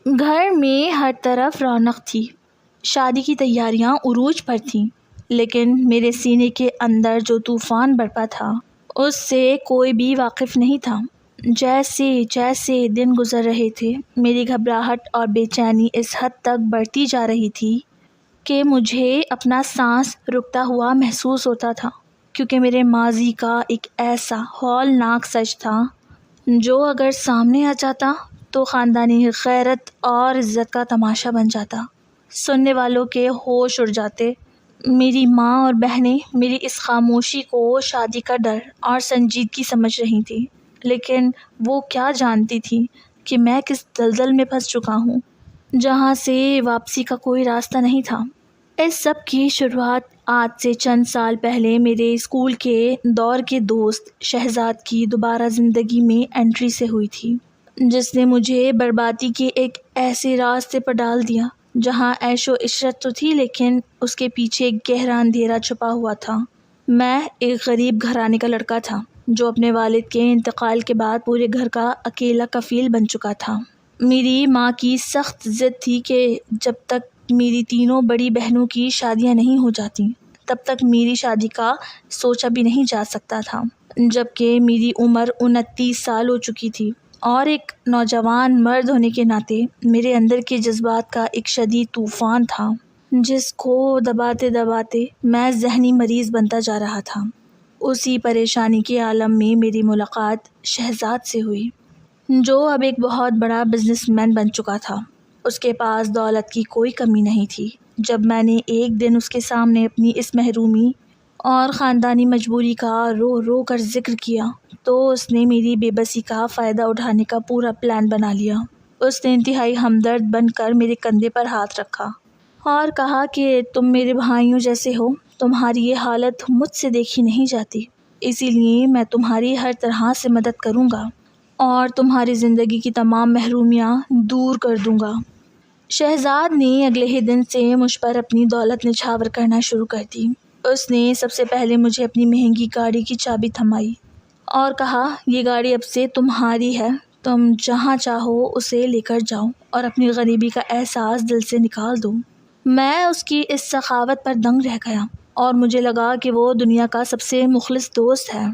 گھر میں ہر طرف رونق تھی، شادی کی تیاریاں عروج پر تھیں، لیکن میرے سینے کے اندر جو طوفان برپا تھا اس سے کوئی بھی واقف نہیں تھا۔ جیسے جیسے دن گزر رہے تھے میری گھبراہٹ اور بے چینی اس حد تک بڑھتی جا رہی تھی کہ مجھے اپنا سانس رکتا ہوا محسوس ہوتا تھا، کیونکہ میرے ماضی کا ایک ایسا ہولناک سچ تھا جو اگر سامنے آ جاتا تو خاندانی غیرت اور عزت کا تماشا بن جاتا۔ سننے والوں کے ہوش اڑ جاتے۔ میری ماں اور بہنیں میری اس خاموشی کو شادی کا ڈر اور سنجیدگی سمجھ رہی تھیں، لیکن وہ کیا جانتی تھی کہ میں کس دلدل میں پھنس چکا ہوں جہاں سے واپسی کا کوئی راستہ نہیں تھا۔ اس سب کی شروعات آج سے چند سال پہلے میرے اسکول کے دور کے دوست شہزاد کی دوبارہ زندگی میں انٹری سے ہوئی تھی، جس نے مجھے بربادی کے ایک ایسے راستے پر ڈال دیا جہاں عیش و عشرت تو تھی، لیکن اس کے پیچھے ایک گہرا اندھیرا چھپا ہوا تھا۔ میں ایک غریب گھرانے کا لڑکا تھا جو اپنے والد کے انتقال کے بعد پورے گھر کا اکیلا کفیل بن چکا تھا۔ میری ماں کی سخت ضد تھی کہ جب تک میری تینوں بڑی بہنوں کی شادیاں نہیں ہو جاتی تب تک میری شادی کا سوچا بھی نہیں جا سکتا تھا، جبکہ میری عمر 29 سال ہو چکی تھی اور ایک نوجوان مرد ہونے کے ناطے میرے اندر کے جذبات کا ایک شدید طوفان تھا جس کو دباتے دباتے میں ذہنی مریض بنتا جا رہا تھا۔ اسی پریشانی کے عالم میں میری ملاقات شہزاد سے ہوئی، جو اب ایک بہت بڑا بزنس مین بن چکا تھا۔ اس کے پاس دولت کی کوئی کمی نہیں تھی۔ جب میں نے ایک دن اس کے سامنے اپنی اس محرومی اور خاندانی مجبوری کا رو رو کر ذکر کیا تو اس نے میری بے بسی کا فائدہ اٹھانے کا پورا پلان بنا لیا۔ اس نے انتہائی ہمدرد بن کر میرے کندھے پر ہاتھ رکھا اور کہا کہ تم میرے بھائیوں جیسے ہو، تمہاری یہ حالت مجھ سے دیکھی نہیں جاتی، اسی لیے میں تمہاری ہر طرح سے مدد کروں گا اور تمہاری زندگی کی تمام محرومیاں دور کر دوں گا۔ شہزاد نے اگلے ہی دن سے مجھ پر اپنی دولت نچھاور کرنا شروع کر دی۔ اس نے سب سے پہلے مجھے اپنی مہنگی گاڑی کی چابی تھمائی اور کہا، یہ گاڑی اب سے تمہاری ہے، تم جہاں چاہو اسے لے کر جاؤ اور اپنی غریبی کا احساس دل سے نکال دو۔ میں اس کی اس سخاوت پر دنگ رہ گیا اور مجھے لگا کہ وہ دنیا کا سب سے مخلص دوست ہے،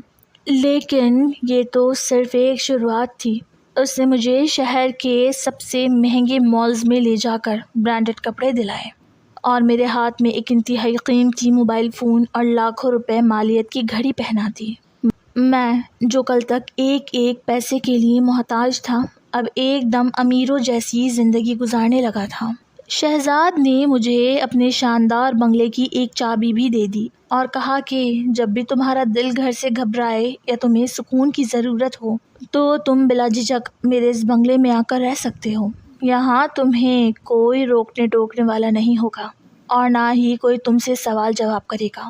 لیکن یہ تو صرف ایک شروعات تھی۔ اس نے مجھے شہر کے سب سے مہنگے مالز میں لے جا کر برانڈڈ کپڑے دلائے اور میرے ہاتھ میں ایک انتہائی قیمتی موبائل فون اور لاکھوں روپے مالیت کی گھڑی پہنا دی۔ میں جو کل تک ایک ایک پیسے کے لیے محتاج تھا اب ایک دم امیروں جیسی زندگی گزارنے لگا تھا۔ شہزاد نے مجھے اپنے شاندار بنگلے کی ایک چابی بھی دے دی اور کہا کہ جب بھی تمہارا دل گھر سے گھبرائے یا تمہیں سکون کی ضرورت ہو تو تم بلا جھجک میرے اس بنگلے میں آ کر رہ سکتے ہو۔ یہاں تمہیں کوئی روکنے ٹوکنے والا نہیں ہوگا اور نہ ہی کوئی تم سے سوال جواب کرے گا۔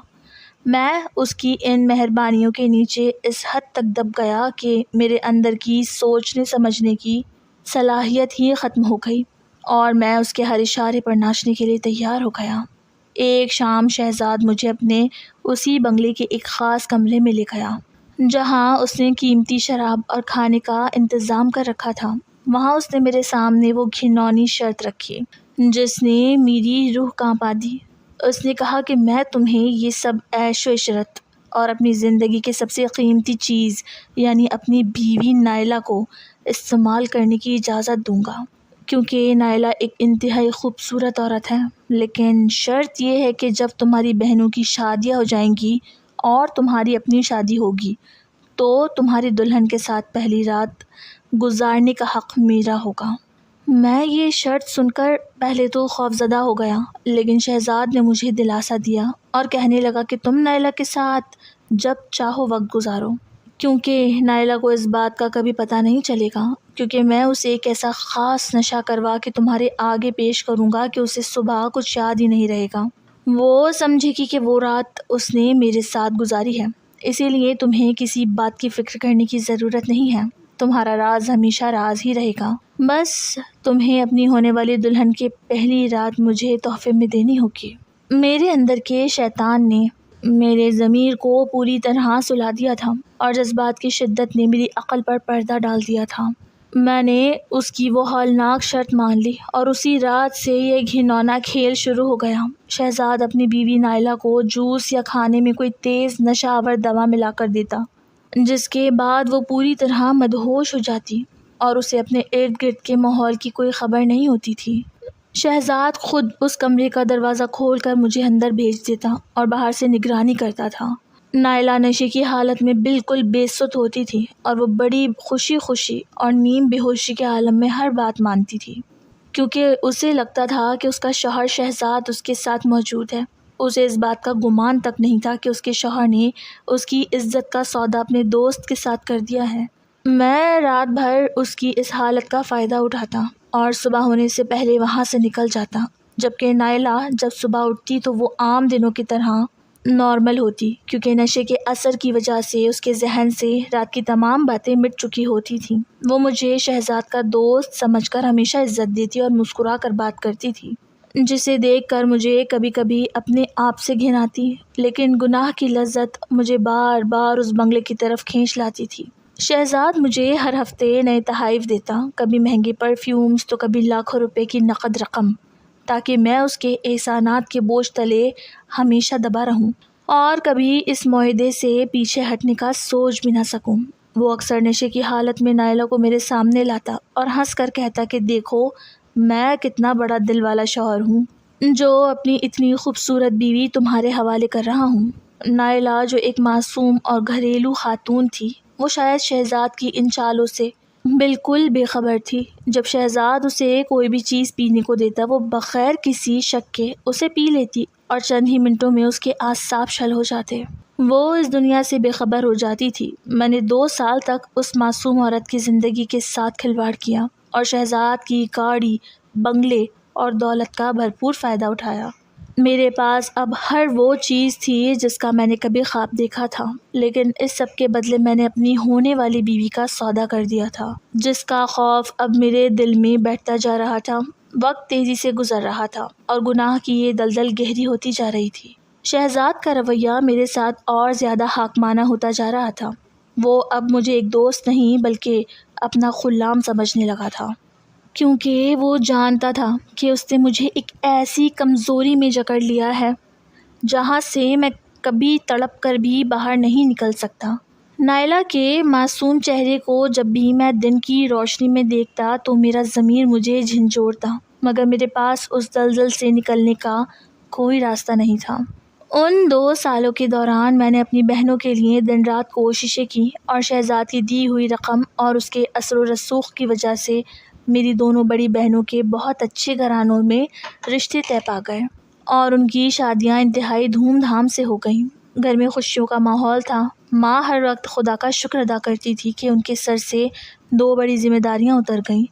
میں اس کی ان مہربانیوں کے نیچے اس حد تک دب گیا کہ میرے اندر کی سوچنے سمجھنے کی صلاحیت ہی ختم ہو گئی اور میں اس کے ہر اشارے پر ناچنے کے لیے تیار ہو گیا۔ ایک شام شہزاد مجھے اپنے اسی بنگلے کے ایک خاص کمرے میں لے گیا جہاں اس نے قیمتی شراب اور کھانے کا انتظام کر رکھا تھا۔ وہاں اس نے میرے سامنے وہ گھناؤنی شرط رکھی جس نے میری روح کانپا دی۔ اس نے کہا کہ میں تمہیں یہ سب عیش و عشرت اور اپنی زندگی کے سب سے قیمتی چیز یعنی اپنی بیوی نائلہ کو استعمال کرنے کی اجازت دوں گا، کیونکہ نائلہ ایک انتہائی خوبصورت عورت ہے، لیکن شرط یہ ہے کہ جب تمہاری بہنوں کی شادیاں ہو جائیں گی اور تمہاری اپنی شادی ہوگی تو تمہاری دلہن کے ساتھ پہلی رات گزارنے کا حق میرا ہوگا۔ میں یہ شرط سن کر پہلے تو خوفزدہ ہو گیا، لیکن شہزاد نے مجھے دلاسا دیا اور کہنے لگا کہ تم نائلہ کے ساتھ جب چاہو وقت گزارو، کیونکہ نائلہ کو اس بات کا کبھی پتہ نہیں چلے گا، کیونکہ میں اسے ایک ایسا خاص نشہ کروا کے تمہارے آگے پیش کروں گا کہ اسے صبح کچھ یاد ہی نہیں رہے گا۔ وہ سمجھے گی کہ وہ رات اس نے میرے ساتھ گزاری ہے، اسی لیے تمہیں کسی بات کی فکر کرنے کی ضرورت نہیں ہے، تمہارا راز ہمیشہ راز ہی رہے گا۔ بس تمہیں اپنی ہونے والی دلہن کی پہلی رات مجھے تحفے میں دینی ہوگی۔ میرے اندر کے شیطان نے میرے ضمیر کو پوری طرح سلا دیا تھا اور جذبات کی شدت نے میری عقل پر پردہ ڈال دیا تھا۔ میں نے اس کی وہ ہولناک شرط مان لی اور اسی رات سے یہ گھنونا کھیل شروع ہو گیا۔ شہزاد اپنی بیوی نائلہ کو جوس یا کھانے میں کوئی تیز نشہ آور دوا ملا کر دیتا، جس کے بعد وہ پوری طرح مدہوش ہو جاتی اور اسے اپنے ارد گرد کے ماحول کی کوئی خبر نہیں ہوتی تھی۔ شہزاد خود اس کمرے کا دروازہ کھول کر مجھے اندر بھیج دیتا اور باہر سے نگرانی کرتا تھا۔ نائلہ نشے کی حالت میں بالکل بے سدھ ہوتی تھی اور وہ بڑی خوشی اور نیم بے ہوشی کے عالم میں ہر بات مانتی تھی، کیونکہ اسے لگتا تھا کہ اس کا شوہر شہزاد اس کے ساتھ موجود ہے۔ اسے اس بات کا گمان تک نہیں تھا کہ اس کے شوہر نے اس کی عزت کا سودا اپنے دوست کے ساتھ کر دیا ہے۔ میں رات بھر اس کی اس حالت کا فائدہ اٹھاتا اور صبح ہونے سے پہلے وہاں سے نکل جاتا، جبکہ نائلہ جب صبح اٹھتی تو وہ عام دنوں کی طرح نارمل ہوتی، کیونکہ نشے کے اثر کی وجہ سے اس کے ذہن سے رات کی تمام باتیں مٹ چکی ہوتی تھیں۔ وہ مجھے شہزاد کا دوست سمجھ کر ہمیشہ عزت دیتی اور مسکرا کر بات کرتی تھی، جسے دیکھ کر مجھے کبھی کبھی اپنے آپ سے گھن آتی، لیکن گناہ کی لذت مجھے بار بار اس بنگلے کی طرف کھینچ لاتی تھی۔ شہزاد مجھے ہر ہفتے نئے تحائف دیتا، کبھی مہنگے پرفیومز تو کبھی لاکھوں روپے کی نقد رقم، تاکہ میں اس کے احسانات کے بوجھ تلے ہمیشہ دبا رہوں اور کبھی اس معاہدے سے پیچھے ہٹنے کا سوچ بھی نہ سکوں۔ وہ اکثر نشے کی حالت میں نائلہ کو میرے سامنے لاتا اور ہنس کر کہتا کہ دیکھو میں کتنا بڑا دل والا شوہر ہوں جو اپنی اتنی خوبصورت بیوی تمہارے حوالے کر رہا ہوں۔ نائلہ جو ایک معصوم اور گھریلو خاتون تھی، وہ شاید شہزاد کی ان چالوں سے بالکل بے خبر تھی۔ جب شہزاد اسے کوئی بھی چیز پینے کو دیتا وہ بغیر کسی شک کے اسے پی لیتی اور چند ہی منٹوں میں اس کے اعصاب شل ہو جاتے۔ وہ اس دنیا سے بے خبر ہو جاتی تھی۔ میں نے 2 سال تک اس معصوم عورت کی زندگی کے ساتھ کھلواڑ کیا اور شہزاد کی گاڑی، بنگلے اور دولت کا بھرپور فائدہ اٹھایا۔ میرے پاس اب ہر وہ چیز تھی جس کا میں نے کبھی خواب دیکھا تھا، لیکن اس سب کے بدلے میں نے اپنی ہونے والی بیوی کا سودا کر دیا تھا، جس کا خوف اب میرے دل میں بیٹھتا جا رہا تھا۔ وقت تیزی سے گزر رہا تھا اور گناہ کی یہ دلدل گہری ہوتی جا رہی تھی۔ شہزاد کا رویہ میرے ساتھ اور زیادہ حاکمانہ ہوتا جا رہا تھا۔ وہ اب مجھے ایک دوست نہیں بلکہ اپنا غلام سمجھنے لگا تھا، کیونکہ وہ جانتا تھا کہ اس نے مجھے ایک ایسی کمزوری میں جکڑ لیا ہے جہاں سے میں کبھی تڑپ کر بھی باہر نہیں نکل سکتا۔ نائلہ کے معصوم چہرے کو جب بھی میں دن کی روشنی میں دیکھتا تو میرا ضمیر مجھے جھنجھوڑتا، مگر میرے پاس اس دلدل سے نکلنے کا کوئی راستہ نہیں تھا۔ ان 2 سالوں کے دوران میں نے اپنی بہنوں کے لیے دن رات کوششیں کی اور شہزاد کی دی ہوئی رقم اور اس کے اثر و رسوخ کی وجہ سے میری دونوں بڑی بہنوں کے بہت اچھے گھرانوں میں رشتے طے پا گئے اور ان کی شادیاں انتہائی دھوم دھام سے ہو گئیں۔ گھر میں خوشیوں کا ماحول تھا۔ ماں ہر وقت خدا کا شکر ادا کرتی تھی کہ ان کے سر سے 2 بڑی ذمہ داریاں اتر گئیں۔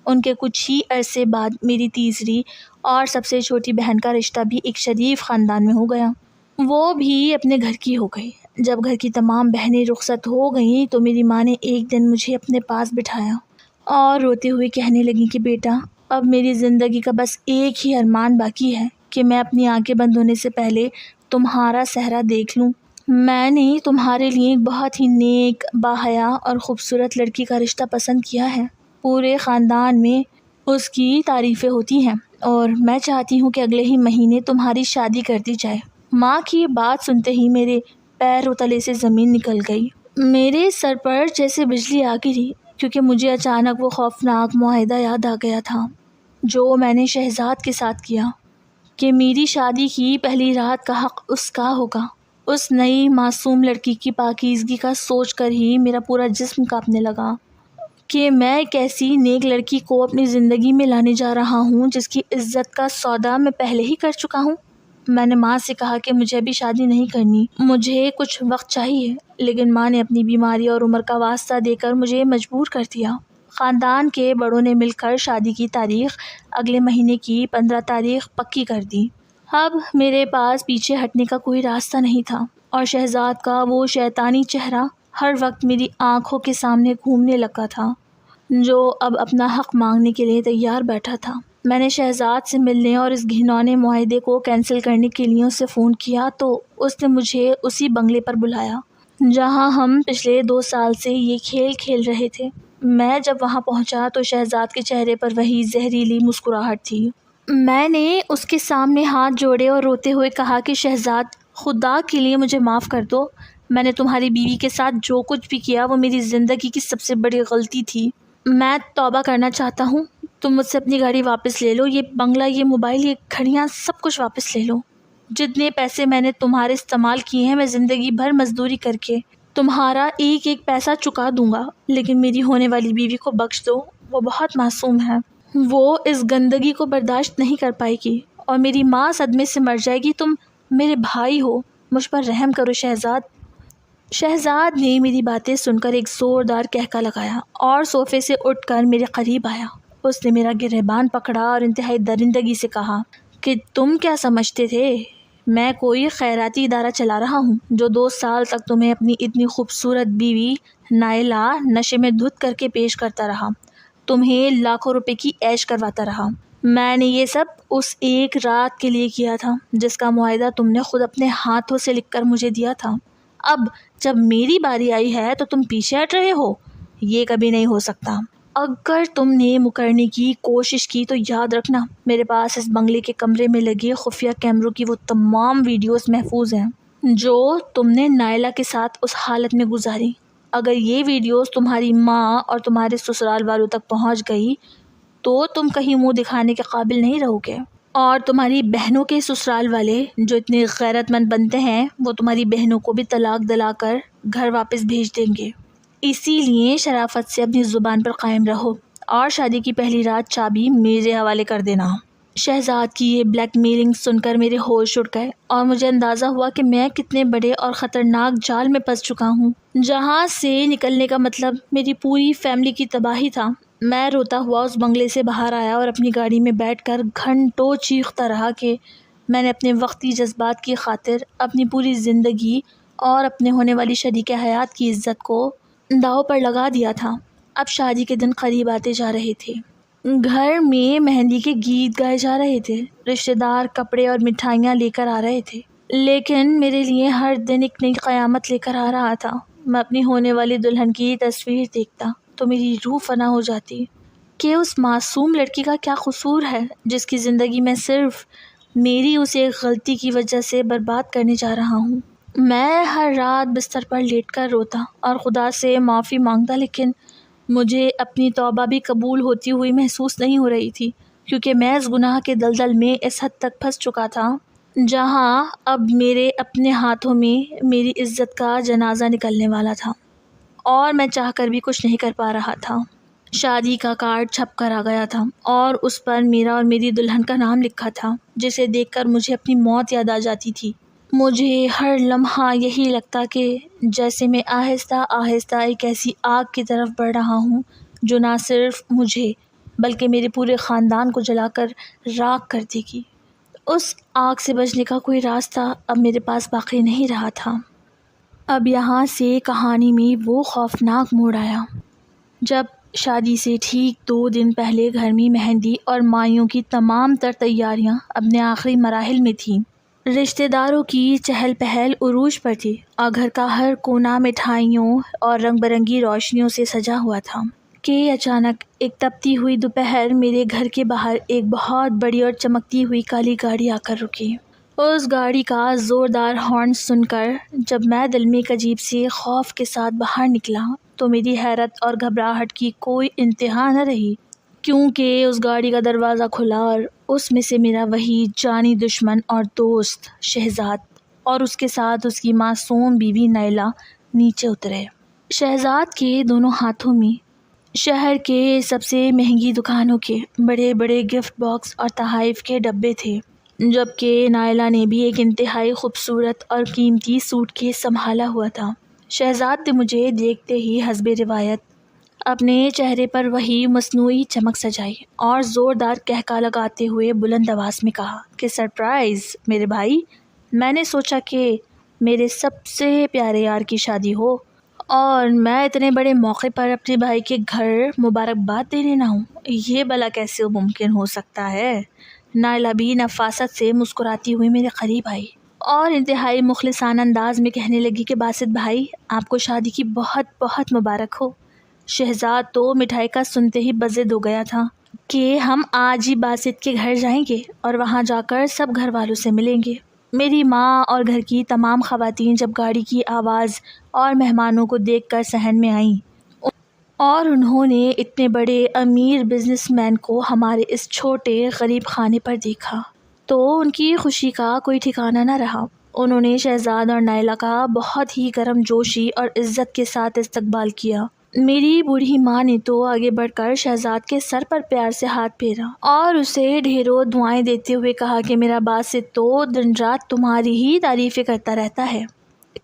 ان کے کچھ ہی عرصے بعد میری تیسری اور سب سے چھوٹی بہن کا رشتہ بھی ایک شریف خاندان میں ہو گیا۔ وہ بھی اپنے گھر کی ہو گئی۔ جب گھر کی تمام بہنیں رخصت ہو گئیں تو میری ماں نے ایک دن مجھے اپنے پاس بٹھایا اور روتے ہوئے کہنے لگی کہ بیٹا، اب میری زندگی کا بس ایک ہی ارمان باقی ہے کہ میں اپنی آنکھیں بند ہونے سے پہلے تمہارا صحرا دیکھ لوں۔ میں نے تمہارے لیے ایک بہت ہی نیک، باحیا اور خوبصورت لڑکی کا رشتہ پسند کیا ہے۔ پورے خاندان میں اس کی تعریفیں ہوتی ہیں اور میں چاہتی ہوں کہ اگلے ہی مہینے تمہاری شادی کر دی جائے۔ ماں کی بات سنتے ہی میرے پیروں تلے سے زمین نکل گئی۔ میرے سر پر جیسے بجلی آ گری، کیونکہ مجھے اچانک وہ خوفناک معاہدہ یاد آ گیا تھا جو میں نے شہزاد کے ساتھ کیا کہ میری شادی کی پہلی رات کا حق اس کا ہوگا۔ اس نئی معصوم لڑکی کی پاکیزگی کا سوچ کر ہی میرا پورا جسم کانپنے لگا کہ میں ایک ایسی نیک لڑکی کو اپنی زندگی میں لانے جا رہا ہوں جس کی عزت کا سودا میں پہلے ہی کر چکا ہوں۔ میں نے ماں سے کہا کہ مجھے ابھی شادی نہیں کرنی، مجھے کچھ وقت چاہیے، لیکن ماں نے اپنی بیماری اور عمر کا واسطہ دے کر مجھے مجبور کر دیا۔ خاندان کے بڑوں نے مل کر شادی کی تاریخ اگلے مہینے کی 15 تاریخ پکی کر دی۔ اب میرے پاس پیچھے ہٹنے کا کوئی راستہ نہیں تھا اور شہزاد کا وہ شیطانی چہرہ ہر وقت میری آنکھوں کے سامنے گھومنے لگا تھا، جو اب اپنا حق مانگنے کے لیے تیار بیٹھا تھا۔ میں نے شہزاد سے ملنے اور اس گھنونے معاہدے کو کینسل کرنے کے لیے اسے فون کیا تو اس نے مجھے اسی بنگلے پر بلایا جہاں ہم پچھلے 2 سال سے یہ کھیل کھیل رہے تھے۔ میں جب وہاں پہنچا تو شہزاد کے چہرے پر وہی زہریلی مسکراہٹ تھی۔ میں نے اس کے سامنے ہاتھ جوڑے اور روتے ہوئے کہا کہ شہزاد، خدا کے لیے مجھے معاف کر دو۔ میں نے تمہاری بیوی کے ساتھ جو کچھ بھی کیا وہ میری زندگی کی سب سے بڑی غلطی تھی۔ میں توبہ کرنا چاہتا ہوں۔ تم مجھ سے اپنی گاڑی واپس لے لو، یہ بنگلہ، یہ موبائل، یہ گھڑیاں، سب کچھ واپس لے لو۔ جتنے پیسے میں نے تمہارے استعمال کیے ہیں میں زندگی بھر مزدوری کر کے تمہارا ایک ایک پیسہ چکا دوں گا، لیکن میری ہونے والی بیوی کو بخش دو۔ وہ بہت معصوم ہے، وہ اس گندگی کو برداشت نہیں کر پائے گی اور میری ماں صدمے سے مر جائے گی۔ تم میرے بھائی ہو، مجھ پر رحم کرو شہزاد۔ شہزاد نے میری باتیں سن کر ایک زوردار کہکا لگایا اور صوفے سے اٹھ کر میرے قریب آیا۔ اس نے میرا گریبان پکڑا اور انتہائی درندگی سے کہا کہ تم کیا سمجھتے تھے میں کوئی خیراتی ادارہ چلا رہا ہوں جو 2 سال تک تمہیں اپنی اتنی خوبصورت بیوی نائلہ نشے میں دھت کر کے پیش کرتا رہا، تمہیں لاکھوں روپے کی عیش کرواتا رہا۔ میں نے یہ سب اس ایک رات کے لیے کیا تھا جس کا معاہدہ تم نے خود اپنے ہاتھوں سے لکھ کر مجھے دیا تھا۔ اب جب میری باری آئی ہے تو تم پیچھے ہٹ رہے ہو، یہ کبھی نہیں ہو سکتا۔ اگر تم نے مکرنے کی کوشش کی تو یاد رکھنا میرے پاس اس بنگلے کے کمرے میں لگے خفیہ کیمروں کی وہ تمام ویڈیوز محفوظ ہیں جو تم نے نائلہ کے ساتھ اس حالت میں گزاری۔ اگر یہ ویڈیوز تمہاری ماں اور تمہارے سسرال والوں تک پہنچ گئی تو تم کہیں منہ دکھانے کے قابل نہیں رہو گے، اور تمہاری بہنوں کے سسرال والے جو اتنے غیرت مند بنتے ہیں وہ تمہاری بہنوں کو بھی طلاق دلا کر گھر واپس بھیج دیں گے۔ اسی لیے شرافت سے اپنی زبان پر قائم رہو اور شادی کی پہلی رات چابی میرے حوالے کر دینا۔ شہزاد کی یہ بلیک میلنگ سن کر میرے ہوش اڑ گئے اور مجھے اندازہ ہوا کہ میں کتنے بڑے اور خطرناک جال میں پھنس چکا ہوں جہاں سے نکلنے کا مطلب میری پوری فیملی کی تباہی تھا۔ میں روتا ہوا اس بنگلے سے باہر آیا اور اپنی گاڑی میں بیٹھ کر گھنٹوں چیختا رہا کہ میں نے اپنے وقتی جذبات کی خاطر اپنی پوری زندگی اور اپنے ہونے والی شریک حیات کی عزت کو داؤ پر لگا دیا تھا۔ اب شادی کے دن قریب آتے جا رہے تھے، گھر میں مہندی کے گیت گائے جا رہے تھے، رشتہ دار کپڑے اور مٹھائیاں لے کر آ رہے تھے، لیکن میرے لیے ہر دن ایک نئی قیامت لے کر آ رہا تھا۔ میں اپنی ہونے والی دلہن کی تصویر دیکھتا تو میری روح فنا ہو جاتی کہ اس معصوم لڑکی کا کیا قصور ہے جس کی زندگی میں صرف میری اس ایک غلطی کی وجہ سے برباد کرنے جا رہا ہوں۔ میں ہر رات بستر پر لیٹ کر روتا اور خدا سے معافی مانگتا، لیکن مجھے اپنی توبہ بھی قبول ہوتی ہوئی محسوس نہیں ہو رہی تھی، کیونکہ میں اس گناہ کے دلدل میں اس حد تک پھنس چکا تھا جہاں اب میرے اپنے ہاتھوں میں میری عزت کا جنازہ نکلنے والا تھا اور میں چاہ کر بھی کچھ نہیں کر پا رہا تھا۔ شادی کا کارڈ چھپ کر آ گیا تھا اور اس پر میرا اور میری دلہن کا نام لکھا تھا، جسے دیکھ کر مجھے اپنی موت یاد آ جاتی تھی۔ مجھے ہر لمحہ یہی لگتا کہ جیسے میں آہستہ آہستہ ایک ایسی آگ کی طرف بڑھ رہا ہوں جو نہ صرف مجھے بلکہ میرے پورے خاندان کو جلا کر راکھ کر دے گی۔ اس آگ سے بچنے کا کوئی راستہ اب میرے پاس باقی نہیں رہا تھا۔ اب یہاں سے کہانی میں وہ خوفناک موڑ آیا جب شادی سے ٹھیک 2 دن پہلے گھر میں مہندی اور مائیوں کی تمام تر تیاریاں اپنے آخری مراحل میں تھیں۔ رشتہ داروں کی چہل پہل عروج پر تھی اور گھر کا ہر کونا مٹھائیوں اور رنگ برنگی روشنیوں سے سجا ہوا تھا کہ اچانک ایک تپتی ہوئی دوپہر میرے گھر کے باہر ایک بہت بڑی اور چمکتی ہوئی کالی گاڑی آ کر رکی۔ اس گاڑی کا زوردار ہارن سن کر جب میں دل میں ایک عجیب سے خوف کے ساتھ باہر نکلا تو میری حیرت اور گھبراہٹ کی کوئی انتہا نہ رہی، کیونکہ اس گاڑی کا دروازہ کھلا اور اس میں سے میرا وہی جانی دشمن اور دوست شہزاد اور اس کے ساتھ اس کی معصوم بیوی نائلہ نیچے اترے۔ شہزاد کے دونوں ہاتھوں میں شہر کے سب سے مہنگی دکانوں کے بڑے بڑے گفٹ باکس اور تحائف کے ڈبے تھے، جبکہ نائلہ نے بھی ایک انتہائی خوبصورت اور قیمتی سوٹ کیس سنبھالا ہوا تھا۔ شہزاد نے مجھے دیکھتے ہی حسب روایت اپنے چہرے پر وہی مصنوعی چمک سجائی اور زوردار کہکا لگاتے ہوئے بلند آواز میں کہا کہ سرپرائز میرے بھائی، میں نے سوچا کہ میرے سب سے پیارے یار کی شادی ہو اور میں اتنے بڑے موقع پر اپنے بھائی کے گھر مبارکباد دینے نہ ہوں، یہ بھلا کیسے ممکن ہو سکتا ہے؟ نائلہ بھی نفاست سے مسکراتی ہوئی میرے قریب آئی اور انتہائی مخلصانہ انداز میں کہنے لگی کہ باسط بھائی، آپ کو شادی کی بہت بہت مبارک ہو۔ شہزاد تو مٹھائی کا سنتے ہی بضد ہو گیا تھا کہ ہم آج ہی باسط کے گھر جائیں گے اور وہاں جا کر سب گھر والوں سے ملیں گے۔ میری ماں اور گھر کی تمام خواتین جب گاڑی کی آواز اور مہمانوں کو دیکھ کر صحن میں آئیں اور انہوں نے اتنے بڑے امیر بزنس مین کو ہمارے اس چھوٹے غریب خانے پر دیکھا تو ان کی خوشی کا کوئی ٹھکانہ نہ رہا۔ انہوں نے شہزاد اور نائلہ کا بہت ہی گرم جوشی اور عزت کے ساتھ استقبال کیا۔ میری بوڑھی ماں نے تو آگے بڑھ کر شہزاد کے سر پر پیار سے ہاتھ پھیرا اور اسے ڈھیروں دعائیں دیتے ہوئے کہا کہ میرا باسط تو دن رات تمہاری ہی تعریفیں کرتا رہتا ہے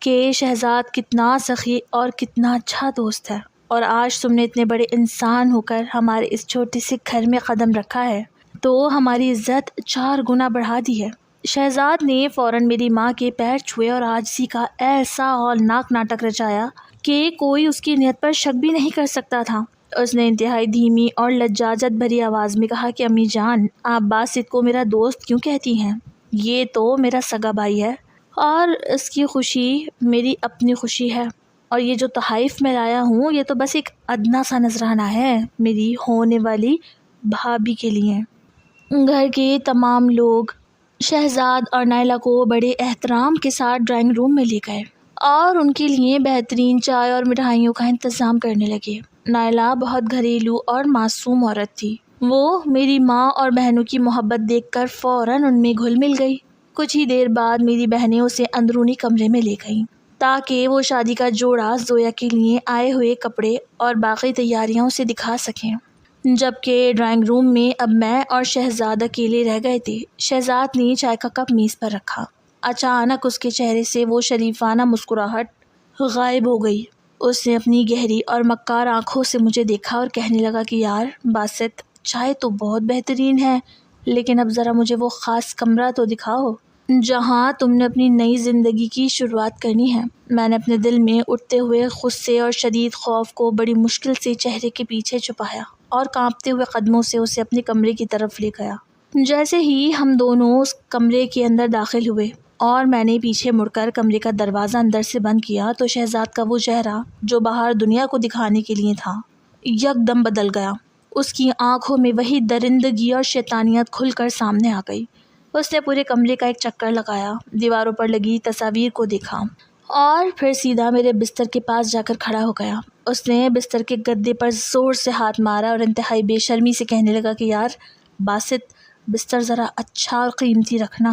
کہ شہزاد کتنا سخی اور کتنا اچھا دوست ہے، اور آج تم نے اتنے بڑے انسان ہو کر ہمارے اس چھوٹے سے گھر میں قدم رکھا ہے تو ہماری عزت 4 گنا بڑھا دی ہے۔ شہزاد نے فوراً میری ماں کے پیر چھوئے اور عاجزی کا ایسا ہولناک ناٹک رچایا کہ کوئی اس کی نیت پر شک بھی نہیں کر سکتا تھا۔ اس نے انتہائی دھیمی اور لجاجت بھری آواز میں کہا کہ امی جان، آپ باسط کو میرا دوست کیوں کہتی ہیں؟ یہ تو میرا سگا بھائی ہے اور اس کی خوشی میری اپنی خوشی ہے، اور یہ جو تحائف میں لایا ہوں یہ تو بس ایک ادنا سا نذرانہ ہے میری ہونے والی بھابھی کے لیے۔ گھر کے تمام لوگ شہزاد اور نائلہ کو بڑے احترام کے ساتھ ڈرائنگ روم میں لے گئے اور ان کے لیے بہترین چائے اور مٹھائیوں کا انتظام کرنے لگے۔ نائلہ بہت گھریلو اور معصوم عورت تھی۔ وہ میری ماں اور بہنوں کی محبت دیکھ کر فوراً ان میں گھل مل گئی۔ کچھ ہی دیر بعد میری بہنیں اسے اندرونی کمرے میں لے گئیں تاکہ وہ شادی کا جوڑا زویا کے لیے آئے ہوئے کپڑے اور باقی تیاریاں اسے دکھا سکیں، جبکہ ڈرائنگ روم میں اب میں اور شہزاد اکیلے رہ گئے تھے۔ شہزاد نے چائے کا کپ میز پر رکھا۔ اچانک اس کے چہرے سے وہ شریفانہ مسکراہٹ غائب ہو گئی۔ اس نے اپنی گہری اور مکار آنکھوں سے مجھے دیکھا اور کہنے لگا کہ یار باسط، چائے تو بہت بہترین ہے، لیکن اب ذرا مجھے وہ خاص کمرہ تو دکھاؤ جہاں تم نے اپنی نئی زندگی کی شروعات کرنی ہے۔ میں نے اپنے دل میں اٹھتے ہوئے غصے اور شدید خوف کو بڑی مشکل سے چہرے کے پیچھے چھپایا اور کانپتے ہوئے قدموں سے اسے اپنے کمرے کی طرف لے گیا۔ جیسے ہی ہم دونوں اس کمرے کے اندر داخل ہوئے اور میں نے پیچھے مڑ کر کمرے کا دروازہ اندر سے بند کیا تو شہزاد کا وہ چہرہ جو باہر دنیا کو دکھانے کے لیے تھا یکدم بدل گیا۔ اس کی آنکھوں میں وہی درندگی اور شیطانیت کھل کر سامنے آ گئی۔ اس نے پورے کمرے کا ایک چکر لگایا، دیواروں پر لگی تصاویر کو دیکھا اور پھر سیدھا میرے بستر کے پاس جا کر کھڑا ہو گیا۔ اس نے بستر کے گدے پر زور سے ہاتھ مارا اور انتہائی بے شرمی سے کہنے لگا کہ یار باسط، بستر ذرا اچھا اور قیمتی رکھنا،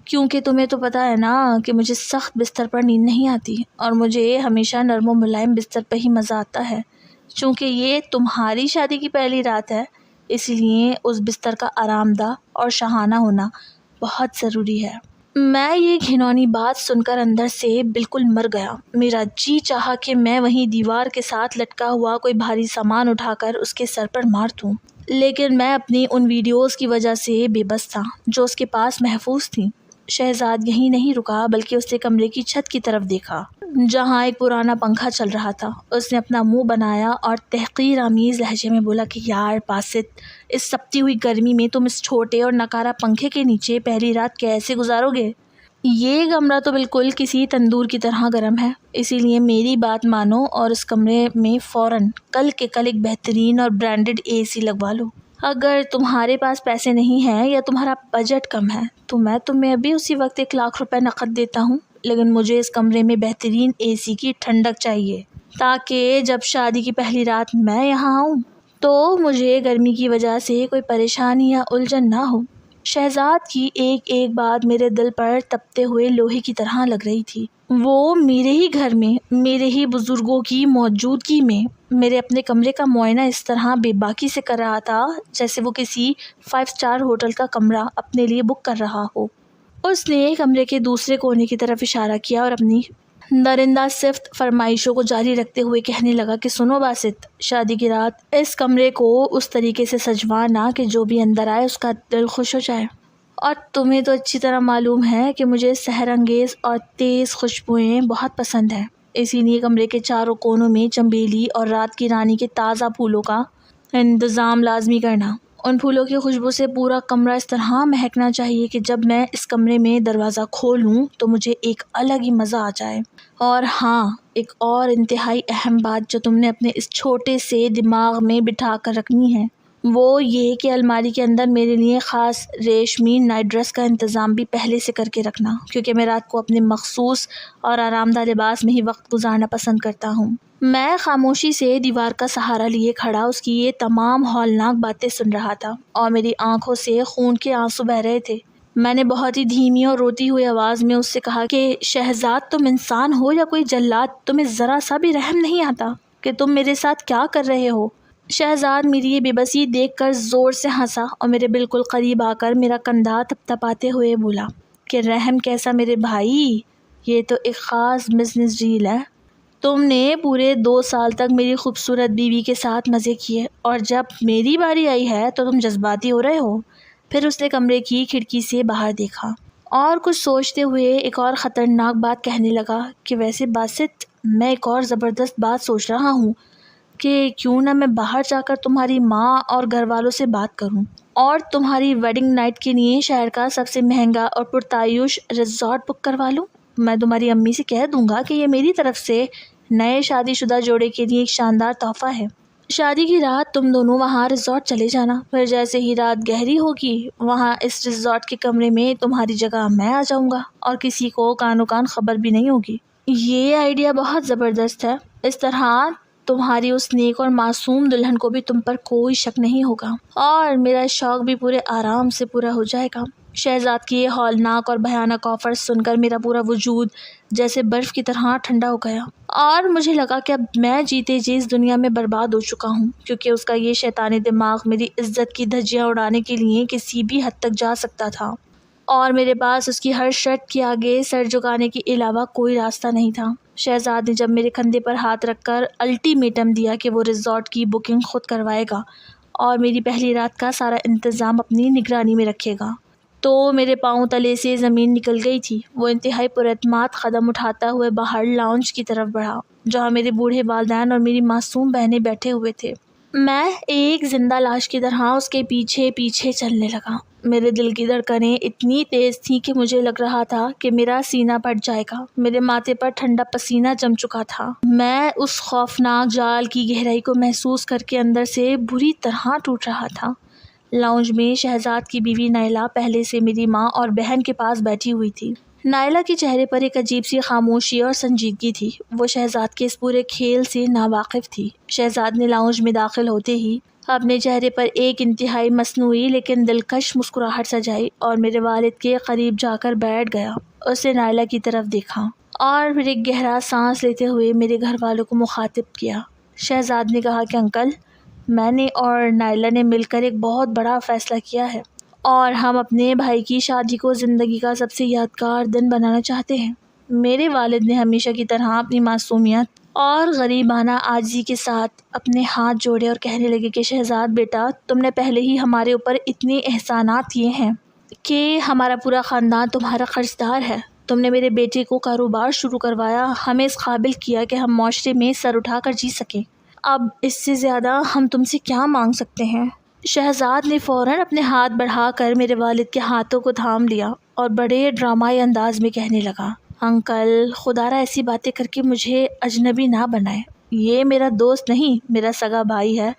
کیونکہ تمہیں تو پتہ ہے نا کہ مجھے سخت بستر پر نیند نہیں آتی اور مجھے ہمیشہ نرم و ملائم بستر پہ ہی مزہ آتا ہے۔ چونکہ یہ تمہاری شادی کی پہلی رات ہے، اس لیے اس بستر کا آرام دہ اور شاہانہ ہونا بہت ضروری ہے۔ میں یہ گھناؤنی بات سن کر اندر سے بالکل مر گیا۔ میرا جی چاہا کہ میں وہیں دیوار کے ساتھ لٹکا ہوا کوئی بھاری سامان اٹھا کر اس کے سر پر مار دوں، لیکن میں اپنی ان ویڈیوز کی وجہ سے بے بس تھا جو اس کے پاس محفوظ تھیں۔ شہزاد یہیں نہیں رکا بلکہ اس نے کمرے کی چھت کی طرف دیکھا جہاں ایک پرانا پنکھا چل رہا تھا۔ اس نے اپنا منہ بنایا اور تحقیر آمیز لہجے میں بولا کہ یار باسط، اس تپتی ہوئی گرمی میں تم اس چھوٹے اور نکارا پنکھے کے نیچے پہلی رات کیسے گزارو گے؟ یہ کمرہ تو بالکل کسی تندور کی طرح گرم ہے، اسی لیے میری بات مانو اور اس کمرے میں فوراً کل کے کل ایک بہترین اور برانڈڈ اے سی لگوا لو۔ اگر تمہارے پاس پیسے نہیں ہیں یا تمہارا بجٹ کم ہے تو میں تمہیں ابھی اسی وقت 1,00,000 روپے نقد دیتا ہوں، لیکن مجھے اس کمرے میں بہترین اے سی کی ٹھنڈک چاہیے تاکہ جب شادی کی پہلی رات میں یہاں آؤں تو مجھے گرمی کی وجہ سے کوئی پریشانی یا الجھن نہ ہو۔ شہزاد کی ایک ایک بات میرے دل پر تپتے ہوئے لوہے کی طرح لگ رہی تھی۔ وہ میرے ہی گھر میں، میرے ہی بزرگوں کی موجودگی میں میرے اپنے کمرے کا معائنہ اس طرح بے باکی سے کر رہا تھا جیسے وہ کسی 5 اسٹار ہوٹل کا کمرہ اپنے لیے بک کر رہا ہو۔ اس نے کمرے کے دوسرے کونے کی طرف اشارہ کیا اور اپنی درندہ صفت فرمائشوں کو جاری رکھتے ہوئے کہنے لگا کہ سنو باسط، شادی کی رات اس کمرے کو اس طریقے سے سجوانا کہ جو بھی اندر آئے اس کا دل خوش ہو جائے، اور تمہیں تو اچھی طرح معلوم ہے کہ مجھے سحر انگیز اور تیز خوشبوئیں بہت پسند ہیں، اسی لیے کمرے کے چاروں کونوں میں چنبیلی اور رات کی رانی کے تازہ پھولوں کا انتظام لازمی کرنا، ان پھولوں کی خوشبو سے پورا کمرہ اس طرح مہکنا چاہیے کہ جب میں اس کمرے میں دروازہ کھولوں تو مجھے ایک الگ ہی مزہ آ جائے۔ اور ہاں، ایک اور انتہائی اہم بات جو تم نے اپنے اس چھوٹے سے دماغ میں بٹھا کر رکھنی ہے وہ یہ کہ الماری کے اندر میرے لیے خاص ریشمی نائٹ ڈریس کا انتظام بھی پہلے سے کر کے رکھنا، کیونکہ میں رات کو اپنے مخصوص اور آرام دہ لباس میں ہی وقت گزارنا پسند کرتا ہوں۔ میں خاموشی سے دیوار کا سہارا لیے کھڑا اس کی یہ تمام ہولناک باتیں سن رہا تھا اور میری آنکھوں سے خون کے آنسو بہہ رہے تھے۔ میں نے بہت ہی دھیمی اور روتی ہوئی آواز میں اس سے کہا کہ شہزاد، تم انسان ہو یا کوئی جلاد، تمہیں ذرا سا بھی رحم نہیں آتا کہ تم میرے ساتھ کیا کر رہے ہو؟ شہزاد میری یہ بے بسی دیکھ کر زور سے ہنسا اور میرے بالکل قریب آ کر میرا کندھا تھپتھپاتے ہوئے بولا کہ رحم کیسا میرے بھائی، یہ تو ایک خاص بزنس ڈیل ہے۔ تم نے پورے 2 سال تک میری خوبصورت بیوی کے ساتھ مزے کیے اور جب میری باری آئی ہے تو تم جذباتی ہو رہے ہو۔ پھر اس نے کمرے کی کھڑکی سے باہر دیکھا اور کچھ سوچتے ہوئے ایک اور خطرناک بات کہنے لگا کہ ویسے باسط، میں ایک اور زبردست بات سوچ رہا ہوں کہ کیوں نہ میں باہر جا کر تمہاری ماں اور گھر والوں سے بات کروں اور تمہاری ویڈنگ نائٹ کے لیے شہر کا سب سے مہنگا اور پرتعیش ریزورٹ بک کروا لوں۔ میں تمہاری امی سے کہہ دوں گا کہ یہ میری طرف سے نئے شادی شدہ جوڑے کے لیے ایک شاندار تحفہ ہے۔ شادی کی رات تم دونوں وہاں ریزورٹ چلے جانا، پھر جیسے ہی رات گہری ہوگی وہاں اس ریزورٹ کے کمرے میں تمہاری جگہ میں آ جاؤں گا اور کسی کو کانو کان خبر بھی نہیں ہوگی۔ یہ آئیڈیا بہت زبردست ہے، اس طرح تمہاری اس نیک اور معصوم دلہن کو بھی تم پر کوئی شک نہیں ہوگا اور میرا شوق بھی پورے آرام سے پورا ہو جائے گا۔ شہزاد کی یہ ہولناک اور بھیانک آفر سن کر میرا پورا وجود جیسے برف کی طرح ٹھنڈا ہو گیا اور مجھے لگا کہ اب میں جیتے جی اس دنیا میں برباد ہو چکا ہوں، کیونکہ اس کا یہ شیطانی دماغ میری عزت کی دھجیاں اڑانے کے لیے کسی بھی حد تک جا سکتا تھا اور میرے پاس اس کی ہر شرط کے آگے سر جھکانے کے علاوہ کوئی راستہ نہیں تھا۔ شہزاد نے جب میرے کندھے پر ہاتھ رکھ کر الٹیمیٹم دیا کہ وہ ریزورٹ کی بکنگ خود کروائے گا اور میری پہلی رات کا سارا انتظام اپنی نگرانی میں رکھے گا تو میرے پاؤں تلے سے زمین نکل گئی تھی۔ وہ انتہائی پراعتماد قدم اٹھاتا ہوئے باہر لاؤنج کی طرف بڑھا جہاں میرے بوڑھے والدین اور میری معصوم بہنیں بیٹھے ہوئے تھے۔ میں ایک زندہ لاش کی طرح اس کے پیچھے پیچھے چلنے لگا۔ میرے دل کی دھڑکنیں اتنی تیز تھیں کہ مجھے لگ رہا تھا کہ میرا سینہ پھٹ جائے گا۔ میرے ماتھے پر ٹھنڈا پسینہ جم چکا تھا۔ میں اس خوفناک جال کی گہرائی کو محسوس کر کے اندر سے بری طرح ٹوٹ رہا تھا۔ لاؤنج میں شہزاد کی بیوی نائلہ پہلے سے میری ماں اور بہن کے پاس بیٹھی ہوئی تھی۔ نائلہ کے چہرے پر ایک عجیب سی خاموشی اور سنجیدگی تھی، وہ شہزاد کے اس پورے کھیل سے ناواقف تھی۔ شہزاد نے لاؤنج میں داخل ہوتے ہی اپنے چہرے پر ایک انتہائی مصنوعی لیکن دلکش مسکراہٹ سجائی اور میرے والد کے قریب جا کر بیٹھ گیا۔ اس نے نائلہ کی طرف دیکھا اور پھر ایک گہرا سانس لیتے ہوئے میرے گھر والوں کو مخاطب کیا۔ شہزاد نے کہا کہ انکل، میں نے اور نائلہ نے مل کر ایک بہت بڑا فیصلہ کیا ہے اور ہم اپنے بھائی کی شادی کو زندگی کا سب سے یادگار دن بنانا چاہتے ہیں۔ میرے والد نے ہمیشہ کی طرح اپنی معصومیت اور غریبانہ عاجزی کے ساتھ اپنے ہاتھ جوڑے اور کہنے لگے کہ شہزاد بیٹا، تم نے پہلے ہی ہمارے اوپر اتنے احسانات کیے ہیں کہ ہمارا پورا خاندان تمہارا قرض دار ہے۔ تم نے میرے بیٹے کو کاروبار شروع کروایا، ہمیں اس قابل کیا کہ ہم معاشرے میں سر اٹھا کر جی سکیں۔ اب اس سے زیادہ ہم تم سے کیا مانگ سکتے ہیں؟ شہزاد نے فوراً اپنے ہاتھ بڑھا کر میرے والد کے ہاتھوں کو تھام لیا اور بڑے ڈرامائی انداز میں کہنے لگا، انکل، خدا را ایسی باتیں کر کے مجھے اجنبی نہ بنائے۔ یہ میرا دوست نہیں، میرا سگا بھائی ہے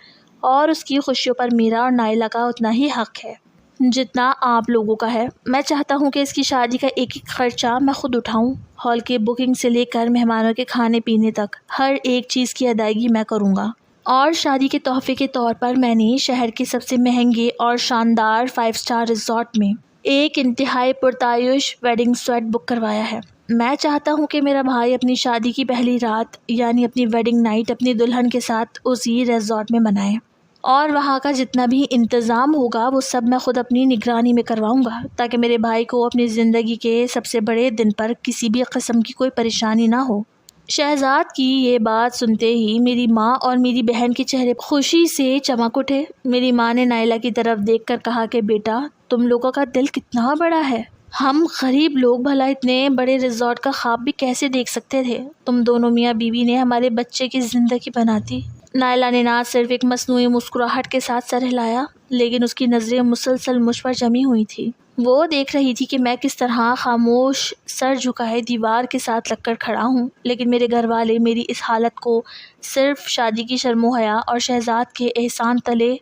اور اس کی خوشیوں پر میرا اور نائلہ کا اتنا ہی حق ہے جتنا آپ لوگوں کا ہے۔ میں چاہتا ہوں کہ اس کی شادی کا ایک ایک خرچہ میں خود اٹھاؤں، ہال کی بکنگ سے لے کر مہمانوں کے کھانے پینے تک ہر ایک چیز کی ادائیگی میں کروں گا، اور شادی کے تحفے کے طور پر میں نے شہر کے سب سے مہنگے اور شاندار 5 اسٹار ریزورٹ میں ایک انتہائی پرتعیش ویڈنگ سویٹ بک کروایا ہے۔ میں چاہتا ہوں کہ میرا بھائی اپنی شادی کی پہلی رات یعنی اپنی ویڈنگ نائٹ اپنی دلہن کے ساتھ اسی ریزورٹ میں منائے اور وہاں کا جتنا بھی انتظام ہوگا وہ سب میں خود اپنی نگرانی میں کرواؤں گا تاکہ میرے بھائی کو اپنی زندگی کے سب سے بڑے دن پر کسی بھی قسم کی کوئی پریشانی نہ ہو۔ شہزاد کی یہ بات سنتے ہی میری ماں اور میری بہن کے چہرے خوشی سے چمک اٹھے۔ میری ماں نے نائلہ کی طرف دیکھ کر کہا کہ بیٹا، تم لوگوں کا دل کتنا بڑا ہے، ہم غریب لوگ بھلا اتنے بڑے ریزورٹ کا خواب بھی کیسے دیکھ سکتے تھے؟ تم دونوں میاں بیوی نے ہمارے بچے کی زندگی بنا دی۔ نائلہ نے نہ صرف ایک مصنوعی مسکراہٹ کے ساتھ سر ہلایا لیکن اس کی نظریں مسلسل مجھ پر جمی ہوئی تھی۔ وہ دیکھ رہی تھی کہ میں کس طرح خاموش سر جھکائے دیوار کے ساتھ لگ کر کھڑا ہوں، لیکن میرے گھر والے میری اس حالت کو صرف شادی کی شرم و حیا اور شہزاد کے احسان تلے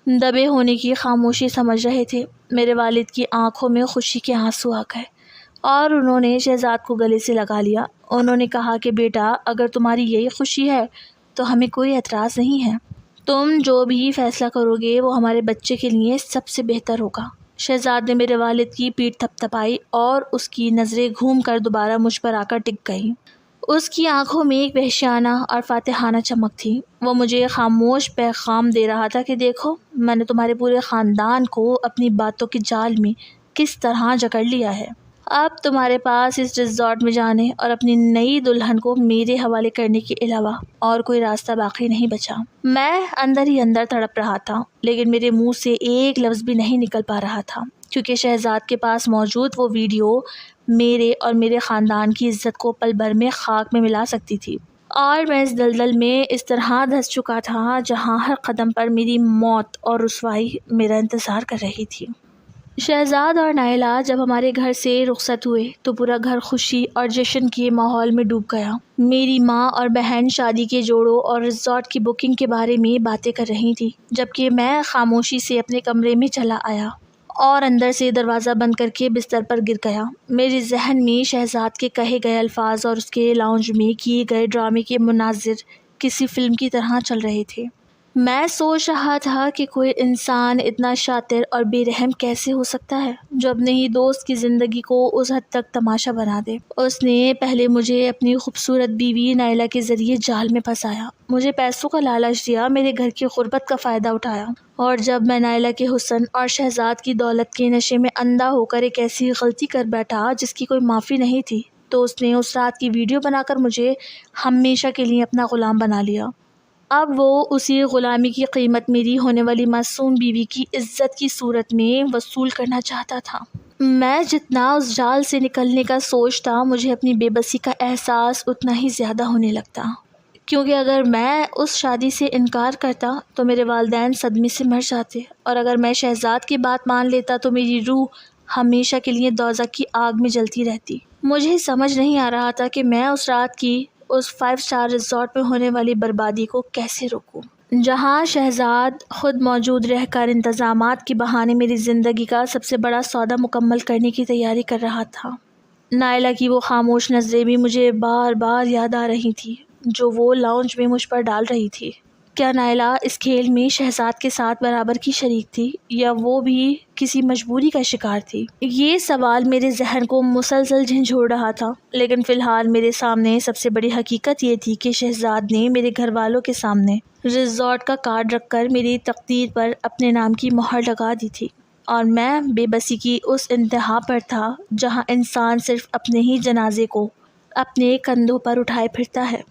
دبے ہونے کی خاموشی سمجھ رہے تھے۔ میرے والد کی آنکھوں میں خوشی کے آنسو آ گئے اور انہوں نے شہزاد کو گلے سے لگا لیا۔ انہوں نے کہا کہ بیٹا، اگر تمہاری یہی خوشی ہے تو ہمیں کوئی اعتراض نہیں ہے۔ تم جو بھی فیصلہ کرو گے وہ ہمارے بچے کے لیے سب سے بہتر ہوگا۔ شہزاد نے میرے والد کی پیٹھ تھپ تھپائی اور اس کی نظریں گھوم کر دوبارہ مجھ پر آ کر ٹک گئیں۔ اس کی آنکھوں میں ایک وحشیانہ اور فاتحانہ چمک تھی۔ وہ مجھے خاموش پیغام دے رہا تھا کہ دیکھو، میں نے تمہارے پورے خاندان کو اپنی باتوں کے جال میں کس طرح جکڑ لیا ہے۔ اب تمہارے پاس اس ریزورٹ میں جانے اور اپنی نئی دلہن کو میرے حوالے کرنے کے علاوہ اور کوئی راستہ باقی نہیں بچا۔ میں اندر ہی اندر تڑپ رہا تھا، لیکن میرے منہ سے ایک لفظ بھی نہیں نکل پا رہا تھا، کیونکہ شہزاد کے پاس موجود وہ ویڈیو میرے اور میرے خاندان کی عزت کو پل بھر میں خاک میں ملا سکتی تھی، اور میں اس دلدل میں اس طرح دھس چکا تھا جہاں ہر قدم پر میری موت اور رسوائی میرا انتظار کر رہی تھی۔ شہزاد اور نائلہ جب ہمارے گھر سے رخصت ہوئے تو پورا گھر خوشی اور جشن کے ماحول میں ڈوب گیا۔ میری ماں اور بہن شادی کے جوڑوں اور ریزورٹ کی بکنگ کے بارے میں باتیں کر رہی تھی، جبکہ میں خاموشی سے اپنے کمرے میں چلا آیا اور اندر سے دروازہ بند کر کے بستر پر گر گیا۔ میرے ذہن میں شہزاد کے کہے گئے الفاظ اور اس کے لاؤنج میں کیے گئے ڈرامے کے مناظر کسی فلم کی طرح چل رہے تھے۔ میں سوچ رہا تھا کہ کوئی انسان اتنا شاطر اور بے رحم کیسے ہو سکتا ہے جو اپنے ہی دوست کی زندگی کو اس حد تک تماشا بنا دے۔ اس نے پہلے مجھے اپنی خوبصورت بیوی نائلہ کے ذریعے جال میں پھنسایا، مجھے پیسوں کا لالچ دیا، میرے گھر کی غربت کا فائدہ اٹھایا، اور جب میں نائلہ کے حسن اور شہزاد کی دولت کے نشے میں اندھا ہو کر ایک ایسی غلطی کر بیٹھا جس کی کوئی معافی نہیں تھی، تو اس نے اس رات کی ویڈیو بنا کر مجھے ہمیشہ کے لیے اپنا غلام بنا لیا۔ اب وہ اسی غلامی کی قیمت میری ہونے والی معصوم بیوی کی عزت کی صورت میں وصول کرنا چاہتا تھا۔ میں جتنا اس جال سے نکلنے کا سوچتا، مجھے اپنی بے بسی کا احساس اتنا ہی زیادہ ہونے لگتا، کیونکہ اگر میں اس شادی سے انکار کرتا تو میرے والدین صدمے سے مر جاتے، اور اگر میں شہزاد کی بات مان لیتا تو میری روح ہمیشہ کے لیے دوزخ کی آگ میں جلتی رہتی۔ مجھے سمجھ نہیں آ رہا تھا کہ میں اس رات کی اس 5 اسٹار ریزورٹ میں ہونے والی بربادی کو کیسے روکوں، جہاں شہزاد خود موجود رہ کر انتظامات کے بہانے میری زندگی کا سب سے بڑا سودا مکمل کرنے کی تیاری کر رہا تھا۔ نائلہ کی وہ خاموش نظریں بھی مجھے بار بار یاد آ رہی تھی جو وہ لاؤنج میں مجھ پر ڈال رہی تھی۔ کیا نائلہ اس کھیل میں شہزاد کے ساتھ برابر کی شریک تھی، یا وہ بھی کسی مجبوری کا شکار تھی؟ یہ سوال میرے ذہن کو مسلسل جھنجھوڑ رہا تھا، لیکن فی الحال میرے سامنے سب سے بڑی حقیقت یہ تھی کہ شہزاد نے میرے گھر والوں کے سامنے ریزورٹ کا کارڈ رکھ کر میری تقدیر پر اپنے نام کی مہر لگا دی تھی، اور میں بے بسی کی اس انتہا پر تھا جہاں انسان صرف اپنے ہی جنازے کو اپنے کندھوں پر اٹھائے پھرتا ہے۔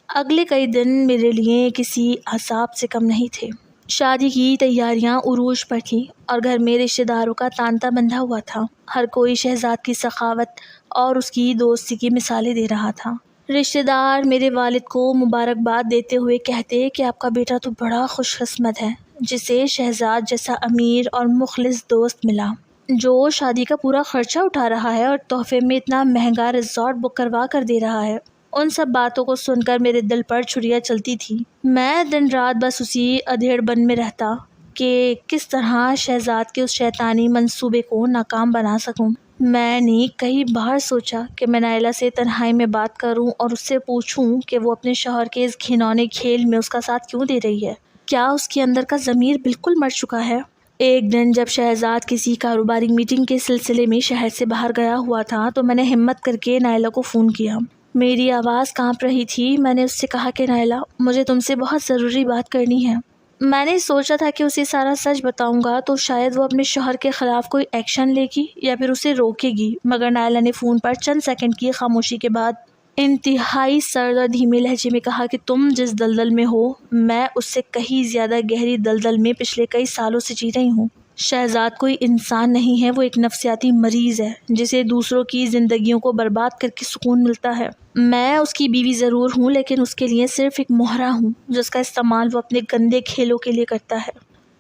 اگلے کئی دن میرے لیے کسی عذاب سے کم نہیں تھے۔ شادی کی تیاریاں عروج پر تھیں اور گھر میں رشتہ داروں کا تانتا بندھا ہوا تھا۔ ہر کوئی شہزاد کی سخاوت اور اس کی دوستی کی مثالیں دے رہا تھا۔ رشتہ دار میرے والد کو مبارکباد دیتے ہوئے کہتے کہ آپ کا بیٹا تو بڑا خوش قسمت ہے جسے شہزاد جیسا امیر اور مخلص دوست ملا، جو شادی کا پورا خرچہ اٹھا رہا ہے اور تحفے میں اتنا مہنگا ریزورٹ بک کروا کر دے رہا ہے۔ ان سب باتوں کو سن کر میرے دل پر چھریاں چلتی تھی۔ میں دن رات بس اسی ادھیڑ بن میں رہتا کہ کس طرح شہزاد کے اس شیطانی منصوبے کو ناکام بنا سکوں۔ میں نے کئی بار سوچا کہ میں نائلہ سے تنہائی میں بات کروں اور اس سے پوچھوں کہ وہ اپنے شوہر کے اس گھنونے کھیل میں اس کا ساتھ کیوں دے رہی ہے۔ کیا اس کے اندر کا ضمیر بالکل مر چکا ہے؟ ایک دن جب شہزاد کسی کاروباری میٹنگ کے سلسلے میں شہر سے باہر گیا ہوا تھا تو میں نے ہمت کر کے نائلہ کو فون کیا۔ میری آواز کانپ رہی تھی۔ میں نے اس سے کہا کہ نائلہ، مجھے تم سے بہت ضروری بات کرنی ہے۔ میں نے سوچا تھا کہ اسے سارا سچ بتاؤں گا تو شاید وہ اپنے شوہر کے خلاف کوئی ایکشن لے گی یا پھر اسے روکے گی، مگر نائلہ نے فون پر چند سیکنڈ کی خاموشی کے بعد انتہائی سرد اور دھیمے لہجے میں کہا کہ تم جس دلدل میں ہو، میں اس سے کہیں زیادہ گہری دلدل میں پچھلے کئی سالوں سے جی رہی ہوں۔ شہزاد کوئی انسان نہیں ہے، وہ ایک نفسیاتی مریض ہے جسے دوسروں کی زندگیوں کو برباد کر کے سکون ملتا ہے۔ میں اس کی بیوی ضرور ہوں، لیکن اس کے لیے صرف ایک مہرا ہوں جس کا استعمال وہ اپنے گندے کھیلوں کے لیے کرتا ہے۔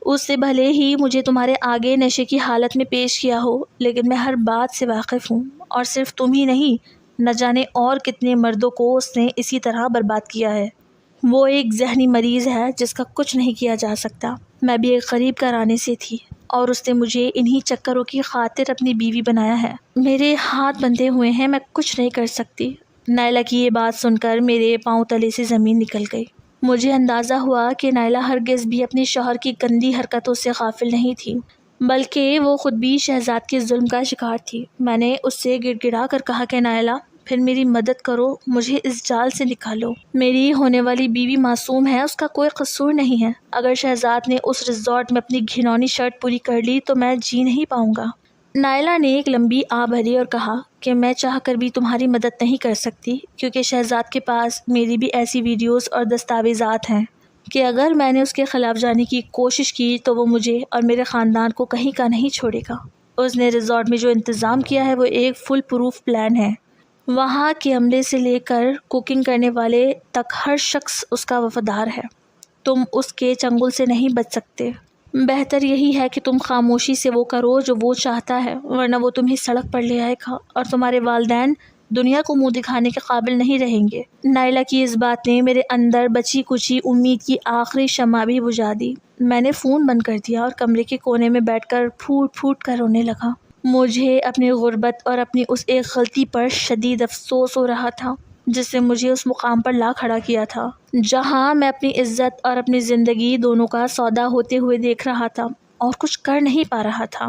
اس سے بھلے ہی مجھے تمہارے آگے نشے کی حالت میں پیش کیا ہو، لیکن میں ہر بات سے واقف ہوں، اور صرف تم ہی نہیں، نہ جانے اور کتنے مردوں کو اس نے اسی طرح برباد کیا ہے۔ وہ ایک ذہنی مریض ہے جس کا کچھ نہیں کیا جا سکتا۔ میں بھی ایک غریب گھرانے سے تھی، اور اس نے مجھے انہی چکروں کی خاطر اپنی بیوی بنایا ہے۔ میرے ہاتھ بندھے ہوئے ہیں، میں کچھ نہیں کر سکتی۔ نائلہ کی یہ بات سن کر میرے پاؤں تلے سے زمین نکل گئی۔ مجھے اندازہ ہوا کہ نائلہ ہرگز بھی اپنے شوہر کی گندی حرکتوں سے غافل نہیں تھی، بلکہ وہ خود بھی شہزاد کے ظلم کا شکار تھی۔ میں نے اس سے گڑ گڑا کر کہا کہ نائلہ، پھر میری مدد کرو، مجھے اس جال سے نکالو۔ میری ہونے والی بیوی معصوم ہے، اس کا کوئی قصور نہیں ہے۔ اگر شہزاد نے اس ریزورٹ میں اپنی گھنونی شرط پوری کر لی تو میں جی نہیں پاؤں گا۔ نائلہ نے ایک لمبی آہ بھری اور کہا کہ میں چاہ کر بھی تمہاری مدد نہیں کر سکتی، کیونکہ شہزاد کے پاس میری بھی ایسی ویڈیوز اور دستاویزات ہیں کہ اگر میں نے اس کے خلاف جانے کی کوشش کی تو وہ مجھے اور میرے خاندان کو کہیں کا نہیں چھوڑے گا۔ اس نے ریزورٹ میں جو انتظام کیا ہے وہ ایک فل پروف پلان ہے۔ وہاں کے عملے سے لے کر کوکنگ کرنے والے تک ہر شخص اس کا وفادار ہے۔ تم اس کے چنگل سے نہیں بچ سکتے۔ بہتر یہی ہے کہ تم خاموشی سے وہ کرو جو وہ چاہتا ہے، ورنہ وہ تمہیں سڑک پر لے آئے گا اور تمہارے والدین دنیا کو منہ دکھانے کے قابل نہیں رہیں گے۔ نائلہ کی اس بات نے میرے اندر بچی کچی امید کی آخری شمع بھی بجھا دی۔ میں نے فون بند کر دیا اور کمرے کے کونے میں بیٹھ کر پھوٹ پھوٹ کر رونے لگا۔ مجھے اپنی غربت اور اپنی اس ایک غلطی پر شدید افسوس ہو رہا تھا جس نے مجھے اس مقام پر لا کھڑا کیا تھا جہاں میں اپنی عزت اور اپنی زندگی دونوں کا سودا ہوتے ہوئے دیکھ رہا تھا اور کچھ کر نہیں پا رہا تھا۔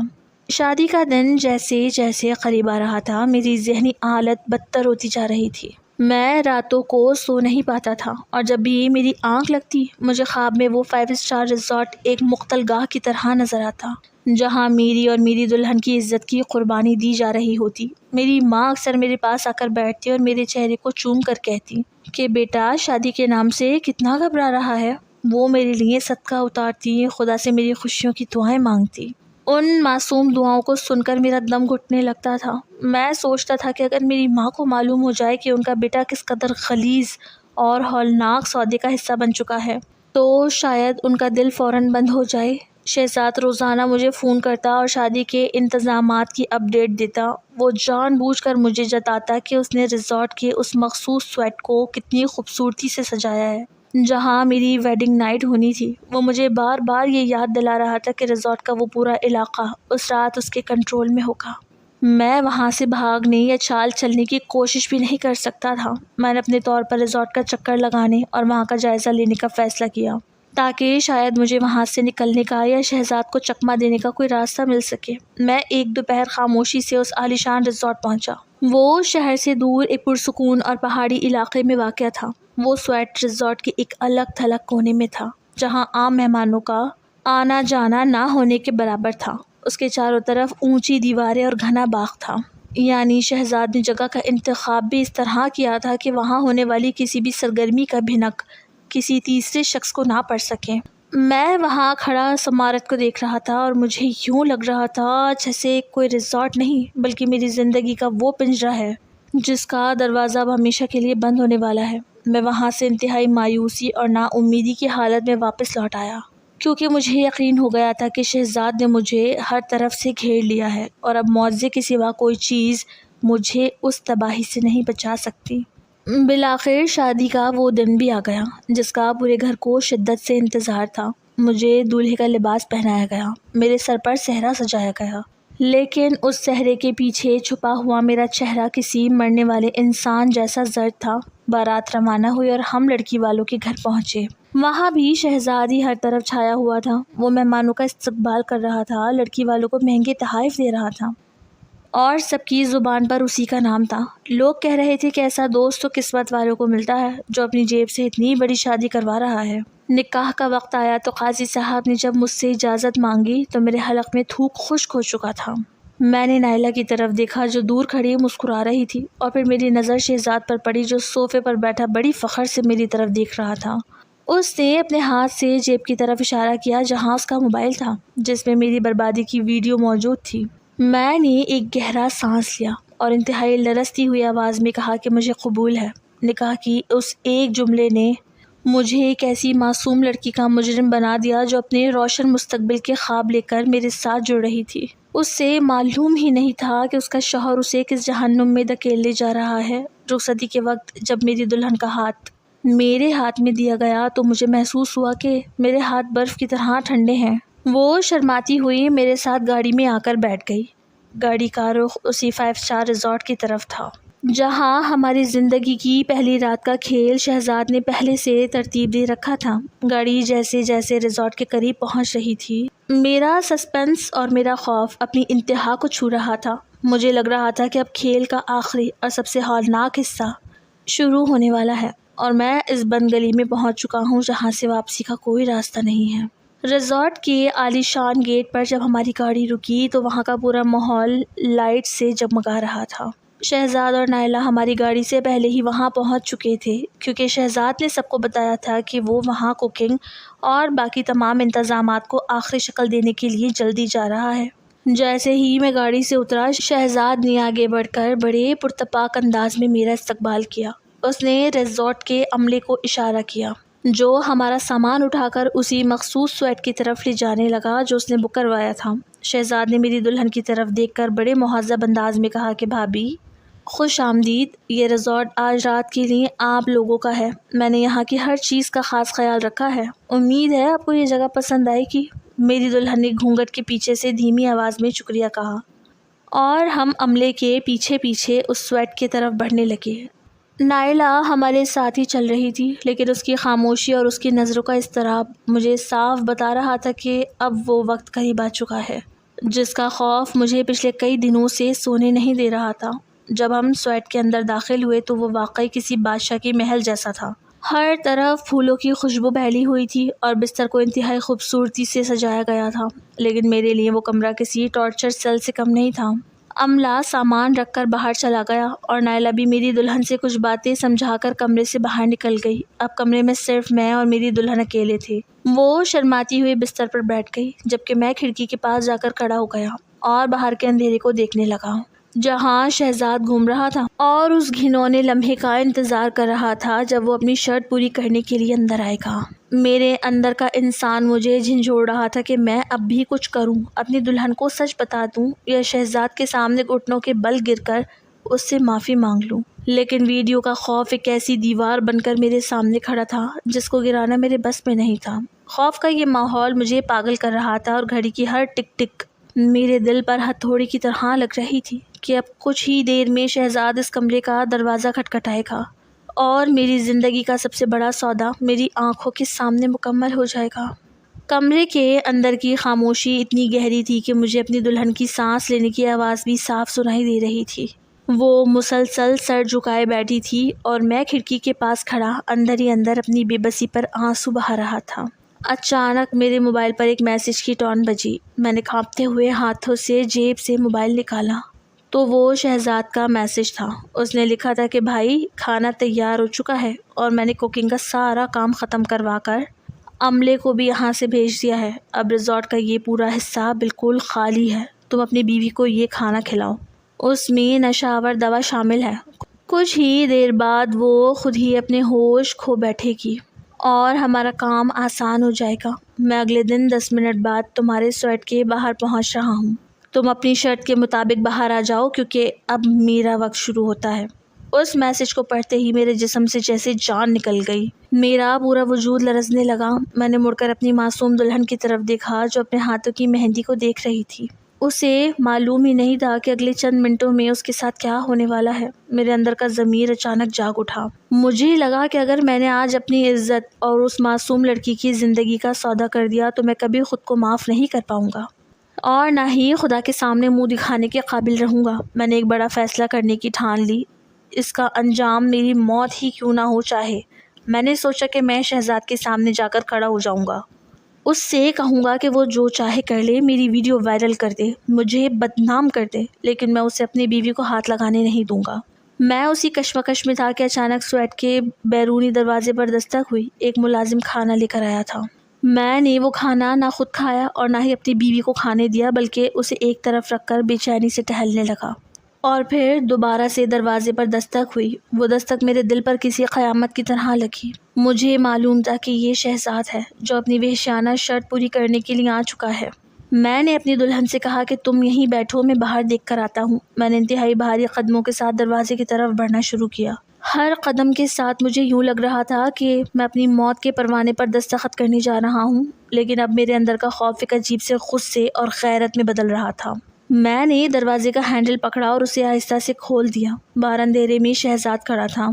شادی کا دن جیسے جیسے قریب آ رہا تھا میری ذہنی حالت بدتر ہوتی جا رہی تھی۔ میں راتوں کو سو نہیں پاتا تھا، اور جب بھی میری آنکھ لگتی مجھے خواب میں وہ 5 اسٹار ریزورٹ ایک مقتل گاہ کی طرح نظر آتا جہاں میری اور میری دلہن کی عزت کی قربانی دی جا رہی ہوتی۔ میری ماں اکثر میرے پاس آ کر بیٹھتی اور میرے چہرے کو چوم کر کہتی کہ بیٹا شادی کے نام سے کتنا گھبرا رہا ہے۔ وہ میرے لیے صدقہ اتارتی، خدا سے میری خوشیوں کی دعائیں مانگتی۔ ان معصوم دعاؤں کو سن کر میرا دم گھٹنے لگتا تھا۔ میں سوچتا تھا کہ اگر میری ماں کو معلوم ہو جائے کہ ان کا بیٹا کس قدر غلیظ اور ہولناک سودے کا حصہ بن چکا ہے تو شاید ان کا دل فوراً بند ہو جائے۔ شہزاد روزانہ مجھے فون کرتا اور شادی کے انتظامات کی اپڈیٹ دیتا۔ وہ جان بوجھ کر مجھے جتاتا کہ اس نے ریزورٹ کے اس مخصوص سویٹ کو کتنی خوبصورتی سے سجایا ہے جہاں میری ویڈنگ نائٹ ہونی تھی۔ وہ مجھے بار بار یہ یاد دلا رہا تھا کہ ریزورٹ کا وہ پورا علاقہ اس رات اس کے کنٹرول میں ہوگا۔ میں وہاں سے بھاگنے یا چال چلنے کی کوشش بھی نہیں کر سکتا تھا۔ میں نے اپنے طور پر ریزورٹ کا چکر لگانے اور وہاں کا جائزہ لینے کا فیصلہ کیا تاکہ شاید مجھے وہاں سے نکلنے کا یا شہزاد کو چکمہ دینے کا کوئی راستہ مل سکے۔ میں ایک دوپہر خاموشی سے اس عالیشان ریزورٹ پہنچا۔ وہ شہر سے دور ایک پرسکون اور پہاڑی علاقے میں واقع تھا۔ وہ سویٹ ریزورٹ کے ایک الگ تھلگ کونے میں تھا جہاں عام مہمانوں کا آنا جانا نہ ہونے کے برابر تھا۔ اس کے چاروں طرف اونچی دیواریں اور گھنا باغ تھا، یعنی شہزاد نے جگہ کا انتخاب بھی اس طرح کیا تھا کہ وہاں ہونے والی کسی بھی سرگرمی کا بھنک کسی تیسرے شخص کو نہ پڑ سکے۔ میں وہاں کھڑا اس عمارت کو دیکھ رہا تھا اور مجھے یوں لگ رہا تھا جیسے کوئی ریزورٹ نہیں بلکہ میری زندگی کا وہ پنجرہ ہے جس کا دروازہ اب ہمیشہ کے لیے بند ہونے والا ہے۔ میں وہاں سے انتہائی مایوسی اور نا امیدی کی حالت میں واپس لوٹ آیا، کیونکہ مجھے یقین ہو گیا تھا کہ شہزاد نے مجھے ہر طرف سے گھیر لیا ہے اور اب معاوضے کے سوا کوئی چیز مجھے اس تباہی سے نہیں بچا سکتی۔ بالآخر شادی کا وہ دن بھی آ گیا جس کا پورے گھر کو شدت سے انتظار تھا۔ مجھے دولہے کا لباس پہنایا گیا، میرے سر پر صحرا سجایا گیا، لیکن اس صحرے کے پیچھے چھپا ہوا میرا چہرہ کسی مرنے والے انسان جیسا زرد تھا۔ بارات روانہ ہوئی اور ہم لڑکی والوں کے گھر پہنچے۔ وہاں بھی شہزاد ہی ہر طرف چھایا ہوا تھا۔ وہ مہمانوں کا استقبال کر رہا تھا، لڑکی والوں کو مہنگے تحائف دے رہا تھا اور سب کی زبان پر اسی کا نام تھا۔ لوگ کہہ رہے تھے کہ ایسا دوست تو قسمت والوں کو ملتا ہے جو اپنی جیب سے اتنی بڑی شادی کروا رہا ہے۔ نکاح کا وقت آیا تو قاضی صاحب نے جب مجھ سے اجازت مانگی تو میرے حلق میں تھوک خشک ہو چکا تھا۔ میں نے نائلہ کی طرف دیکھا جو دور کھڑی مسکرا رہی تھی، اور پھر میری نظر شہزاد پر پڑی جو صوفے پر بیٹھا بڑی فخر سے میری طرف دیکھ رہا تھا۔ اس نے اپنے ہاتھ سے جیب کی طرف اشارہ کیا جہاں اس کا موبائل تھا جس میں میری بربادی کی ویڈیو موجود تھی۔ میں نے ایک گہرا سانس لیا اور انتہائی لرزتی ہوئی آواز میں کہا کہ مجھے قبول ہے۔ نکاح کی اس ایک جملے نے مجھے ایک ایسی معصوم لڑکی کا مجرم بنا دیا جو اپنے روشن مستقبل کے خواب لے کر میرے ساتھ جڑ رہی تھی۔ اس سے معلوم ہی نہیں تھا کہ اس کا شوہر اسے کس جہنم میں دھکیلنے جا رہا ہے۔ رخصتی کے وقت جب میری دلہن کا ہاتھ میرے ہاتھ میں دیا گیا تو مجھے محسوس ہوا کہ میرے ہاتھ برف کی طرح ٹھنڈے ہیں۔ وہ شرماتی ہوئی میرے ساتھ گاڑی میں آ کر بیٹھ گئی۔ گاڑی کا رخ اسی 5 اسٹار ریزورٹ کی طرف تھا جہاں ہماری زندگی کی پہلی رات کا کھیل شہزاد نے پہلے سے ترتیب دے رکھا تھا۔ گاڑی جیسے جیسے ریزورٹ کے قریب پہنچ رہی تھی، میرا سسپنس اور میرا خوف اپنی انتہا کو چھو رہا تھا۔ مجھے لگ رہا تھا کہ اب کھیل کا آخری اور سب سے ہولناک حصہ شروع ہونے والا ہے اور میں اس بند گلی میں پہنچ چکا ہوں جہاں سے واپسی کا کوئی راستہ نہیں ہے۔ ریزورٹ کے عالی شان گیٹ پر جب ہماری گاڑی رکی تو وہاں کا پورا ماحول لائٹ سے جگمگا رہا تھا۔ شہزاد اور نائلہ ہماری گاڑی سے پہلے ہی وہاں پہنچ چکے تھے کیونکہ شہزاد نے سب کو بتایا تھا کہ وہ وہاں کوکنگ اور باقی تمام انتظامات کو آخری شکل دینے کے لیے جلدی جا رہا ہے۔ جیسے ہی میں گاڑی سے اترا، شہزاد نے آگے بڑھ کر بڑے پرتپاک انداز میں میرا استقبال کیا۔ اس نے ریزورٹ کے عملے کو اشارہ کیا جو ہمارا سامان اٹھا کر اسی مخصوص سویٹ کی طرف لے جانے لگا جو اس نے بک کروایا تھا۔ شہزاد نے میری دلہن کی طرف دیکھ کر بڑے مہذب انداز میں کہا کہ بھابھی خوش آمدید، یہ ریزورٹ آج رات کے لیے آپ لوگوں کا ہے۔ میں نے یہاں کی ہر چیز کا خاص خیال رکھا ہے، امید ہے آپ کو یہ جگہ پسند آئے گی۔ میری دلہن نے گھونگھٹ کے پیچھے سے دھیمی آواز میں شکریہ کہا اور ہم عملے کے پیچھے پیچھے اس سویٹ کی طرف بڑھنے لگے۔ نائلہ ہمارے ساتھ ہی چل رہی تھی لیکن اس کی خاموشی اور اس کی نظروں کا اضطراب مجھے صاف بتا رہا تھا کہ اب وہ وقت قریب آ چکا ہے جس کا خوف مجھے پچھلے کئی دنوں سے سونے نہیں دے رہا تھا۔ جب ہم سویٹ کے اندر داخل ہوئے تو وہ واقعی کسی بادشاہ کے محل جیسا تھا۔ ہر طرف پھولوں کی خوشبو پھیلی ہوئی تھی اور بستر کو انتہائی خوبصورتی سے سجایا گیا تھا، لیکن میرے لیے وہ کمرہ کسی ٹارچر سیل سے کم نہیں تھا۔ عملہ سامان رکھ کر باہر چلا گیا اور نائلہ بھی میری دلہن سے کچھ باتیں سمجھا کر کمرے سے باہر نکل گئی۔ اب کمرے میں صرف میں اور میری دلہن اکیلے تھے۔ وہ شرماتی ہوئی بستر پر بیٹھ گئی جبکہ میں کھڑکی کے پاس جا کر کھڑا ہو گیا اور باہر کے اندھیرے کو دیکھنے لگا جہاں شہزاد گھوم رہا تھا اور اس گھنونے لمحے کا انتظار کر رہا تھا جب وہ اپنی شرط پوری کرنے کے لیے اندر آئے گا۔ میرے اندر کا انسان مجھے جھنجھوڑ رہا تھا کہ میں اب بھی کچھ کروں، اپنی دلہن کو سچ بتا دوں یا شہزاد کے سامنے گھٹنوں کے بل گر کر اس سے معافی مانگ لوں۔ لیکن ویڈیو کا خوف ایک ایسی دیوار بن کر میرے سامنے کھڑا تھا جس کو گرانا میرے بس میں نہیں تھا۔ خوف کا یہ ماحول مجھے پاگل کر رہا تھا اور گھڑی کی ہر ٹک ٹک میرے دل پر ہتھوڑی کی طرح لگ رہی تھی کہ اب کچھ ہی دیر میں شہزاد اس کمرے کا دروازہ کھٹکھٹائے گا اور میری زندگی کا سب سے بڑا سودا میری آنکھوں کے سامنے مکمل ہو جائے گا۔ کمرے کے اندر کی خاموشی اتنی گہری تھی کہ مجھے اپنی دلہن کی سانس لینے کی آواز بھی صاف سنائی دے رہی تھی۔ وہ مسلسل سر جھکائے بیٹھی تھی اور میں کھڑکی کے پاس کھڑا اندر ہی اندر اپنی بے بسی پر آنسو بہا رہا تھا۔ اچانک میرے موبائل پر ایک میسج کی ٹون بجی۔ میں نے کانپتے ہوئے ہاتھوں سے جیب سے موبائل نکالا تو وہ شہزاد کا میسج تھا۔ اس نے لکھا تھا کہ بھائی کھانا تیار ہو چکا ہے اور میں نے کوکنگ کا سارا کام ختم کروا کر عملے کو بھی یہاں سے بھیج دیا ہے۔ اب ریزورٹ کا یہ پورا حصہ بالکل خالی ہے، تم اپنی بیوی کو یہ کھانا کھلاؤ، اس میں نشہ آور دوا شامل ہے۔ کچھ ہی دیر بعد وہ خود ہی اپنے ہوش کھو بیٹھے گی اور ہمارا کام آسان ہو جائے گا۔ میں اگلے دن 10 منٹ بعد تمہارے سویٹ کے باہر پہنچ رہا ہوں، تم اپنی شرط کے مطابق باہر آ جاؤ کیونکہ اب میرا وقت شروع ہوتا ہے۔ اس میسج کو پڑھتے ہی میرے جسم سے جیسے جان نکل گئی، میرا پورا وجود لرزنے لگا۔ میں نے مڑ کر اپنی معصوم دلہن کی طرف دیکھا جو اپنے ہاتھوں کی مہندی کو دیکھ رہی تھی۔ اسے معلوم ہی نہیں تھا کہ اگلے چند منٹوں میں اس کے ساتھ کیا ہونے والا ہے۔ میرے اندر کا ضمیر اچانک جاگ اٹھا۔ مجھے لگا کہ اگر میں نے آج اپنی عزت اور اس معصوم لڑکی کی زندگی کا سودا کر دیا تو میں کبھی خود کو معاف نہیں کر پاؤں گا اور نہ ہی خدا کے سامنے منہ دکھانے کے قابل رہوں گا۔ میں نے ایک بڑا فیصلہ کرنے کی ٹھان لی، اس کا انجام میری موت ہی کیوں نہ ہو چاہے۔ میں نے سوچا کہ میں شہزاد کے سامنے جا کر کھڑا ہو جاؤں گا، اس سے کہوں گا کہ وہ جو چاہے کر لے، میری ویڈیو وائرل کر دے، مجھے بدنام کر دے، لیکن میں اسے اپنی بیوی کو ہاتھ لگانے نہیں دوں گا۔ میں اسی کشمکش میں تھا کہ اچانک سویٹ کے بیرونی دروازے پر دستک ہوئی۔ ایک ملازم کھانا لے کر آیا تھا۔ میں نے وہ کھانا نہ خود کھایا اور نہ ہی اپنی بیوی کو کھانے دیا، بلکہ اسے ایک طرف رکھ کر بے چینی سے ٹہلنے لگا۔ اور پھر دوبارہ سے دروازے پر دستک ہوئی۔ وہ دستک میرے دل پر کسی قیامت کی طرح لگی۔ مجھے معلوم تھا کہ یہ شہزاد ہے جو اپنی وحشیانہ شرط پوری کرنے کے لیے آ چکا ہے۔ میں نے اپنی دلہن سے کہا کہ تم یہیں بیٹھو، میں باہر دیکھ کر آتا ہوں۔ میں نے انتہائی بھاری قدموں کے ساتھ دروازے کی طرف بڑھنا شروع کیا۔ ہر قدم کے ساتھ مجھے یوں لگ رہا تھا کہ میں اپنی موت کے پروانے پر دستخط کرنے جا رہا ہوں، لیکن اب میرے اندر کا خوف ایک عجیب سے غصے اور غیرت میں بدل رہا تھا۔ میں نے دروازے کا ہینڈل پکڑا اور اسے آہستہ سے کھول دیا۔ باہر اندھیرے میں شہزاد کھڑا تھا۔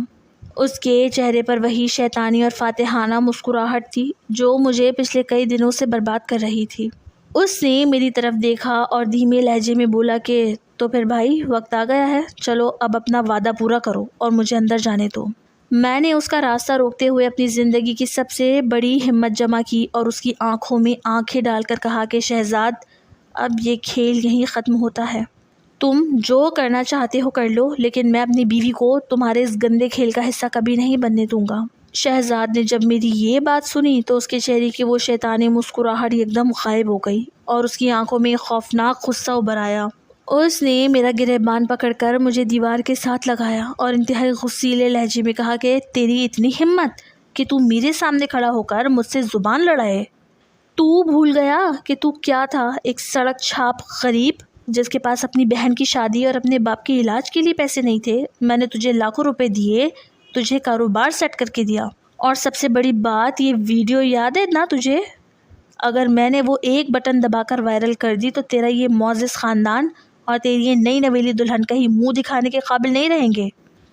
اس کے چہرے پر وہی شیطانی اور فاتحانہ مسکراہٹ تھی جو مجھے پچھلے کئی دنوں سے برباد کر رہی تھی۔ اس نے میری طرف دیکھا اور دھیمے لہجے میں بولا کہ تو پھر بھائی وقت آ گیا ہے، چلو اب اپنا وعدہ پورا کرو اور مجھے اندر جانے دو۔ میں نے اس کا راستہ روکتے ہوئے اپنی زندگی کی سب سے بڑی ہمت جمع کی اور اس کی آنکھوں میں آنکھیں ڈال کر کہا کہ شہزاد، اب یہ کھیل یہیں ختم ہوتا ہے۔ تم جو کرنا چاہتے ہو کر لو، لیکن میں اپنی بیوی کو تمہارے اس گندے کھیل کا حصہ کبھی نہیں بننے دوں گا۔ شہزاد نے جب میری یہ بات سنی تو اس کے چہرے کی وہ شیطانی مسکراہٹ ایک دم غائب ہو گئی اور اس کی آنکھوں میں خوفناک غصہ ابھر آیا۔ اس نے میرا گریبان پکڑ کر مجھے دیوار کے ساتھ لگایا اور انتہائی غصیلے لہجے میں کہا کہ تیری اتنی ہمت کہ تو میرے سامنے کھڑا ہو کر مجھ سے زبان لڑائے۔ تو بھول گیا کہ تو کیا تھا؟ ایک سڑک چھاپ غریب جس کے پاس اپنی بہن کی شادی اور اپنے باپ کے علاج کے لیے پیسے نہیں تھے۔ میں نے تجھے لاکھوں روپے دیے، تجھے کاروبار سیٹ کر کے دیا، اور سب سے بڑی بات یہ ویڈیو یاد ہے نا تجھے؟ اگر میں نے وہ ایک بٹن دبا کر وائرل کر دی تو تیرا یہ معزز خاندان اور تیری یہ نئی نویلی دلہن کہیں منہ دکھانے کے قابل نہیں رہیں گے۔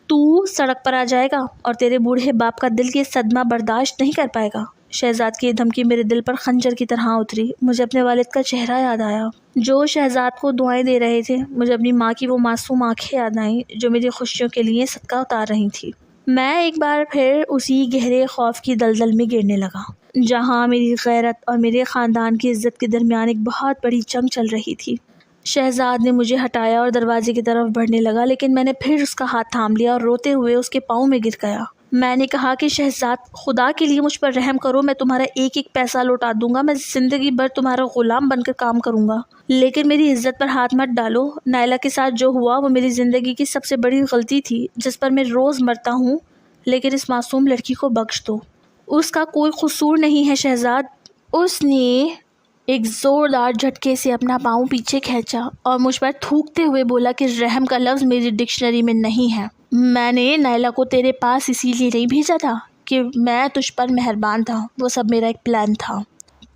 تو سڑک پر آ جائے گا اور تیرے بوڑھے باپ کا دل یہ صدمہ برداشت نہیں کر پائے گا۔ شہزاد کی یہ دھمکی میرے دل پر خنجر کی طرح اتری۔ مجھے اپنے والد کا چہرہ یاد آیا جو شہزاد کو دعائیں دے رہے تھے۔ مجھے اپنی ماں کی وہ معصوم آنکھیں یاد آئیں جو میری خوشیوں کے لیے صدقہ اتار رہی تھی۔ میں ایک بار پھر اسی گہرے خوف کی دلدل میں گرنے لگا جہاں میری غیرت اور میرے خاندان کی عزت کے درمیان ایک بہت بڑی جنگ چل رہی تھی۔ شہزاد نے مجھے ہٹایا اور دروازے کی طرف بڑھنے لگا، لیکن میں نے پھر اس کا ہاتھ تھام لیا اور روتے ہوئے اس کے پاؤں میں گر گیا۔ میں نے کہا کہ شہزاد، خدا کے لیے مجھ پر رحم کرو، میں تمہارا ایک ایک پیسہ لوٹا دوں گا، میں زندگی بھر تمہارا غلام بن کر کام کروں گا، لیکن میری عزت پر ہاتھ مت ڈالو۔ نائلہ کے ساتھ جو ہوا وہ میری زندگی کی سب سے بڑی غلطی تھی جس پر میں روز مرتا ہوں، لیکن اس معصوم لڑکی کو بخش دو، اس کا کوئی قصور نہیں ہے شہزاد۔ اس نے ایک زوردار جھٹکے سے اپنا پاؤں پیچھے کھینچا اور مجھ پر تھوکتے ہوئے بولا کہ رحم کا لفظ میری ڈکشنری میں نہیں ہے۔ میں نے نائلہ کو تیرے پاس اسی لیے نہیں بھیجا تھا کہ میں تجھ پر مہربان تھا، وہ سب میرا ایک پلان تھا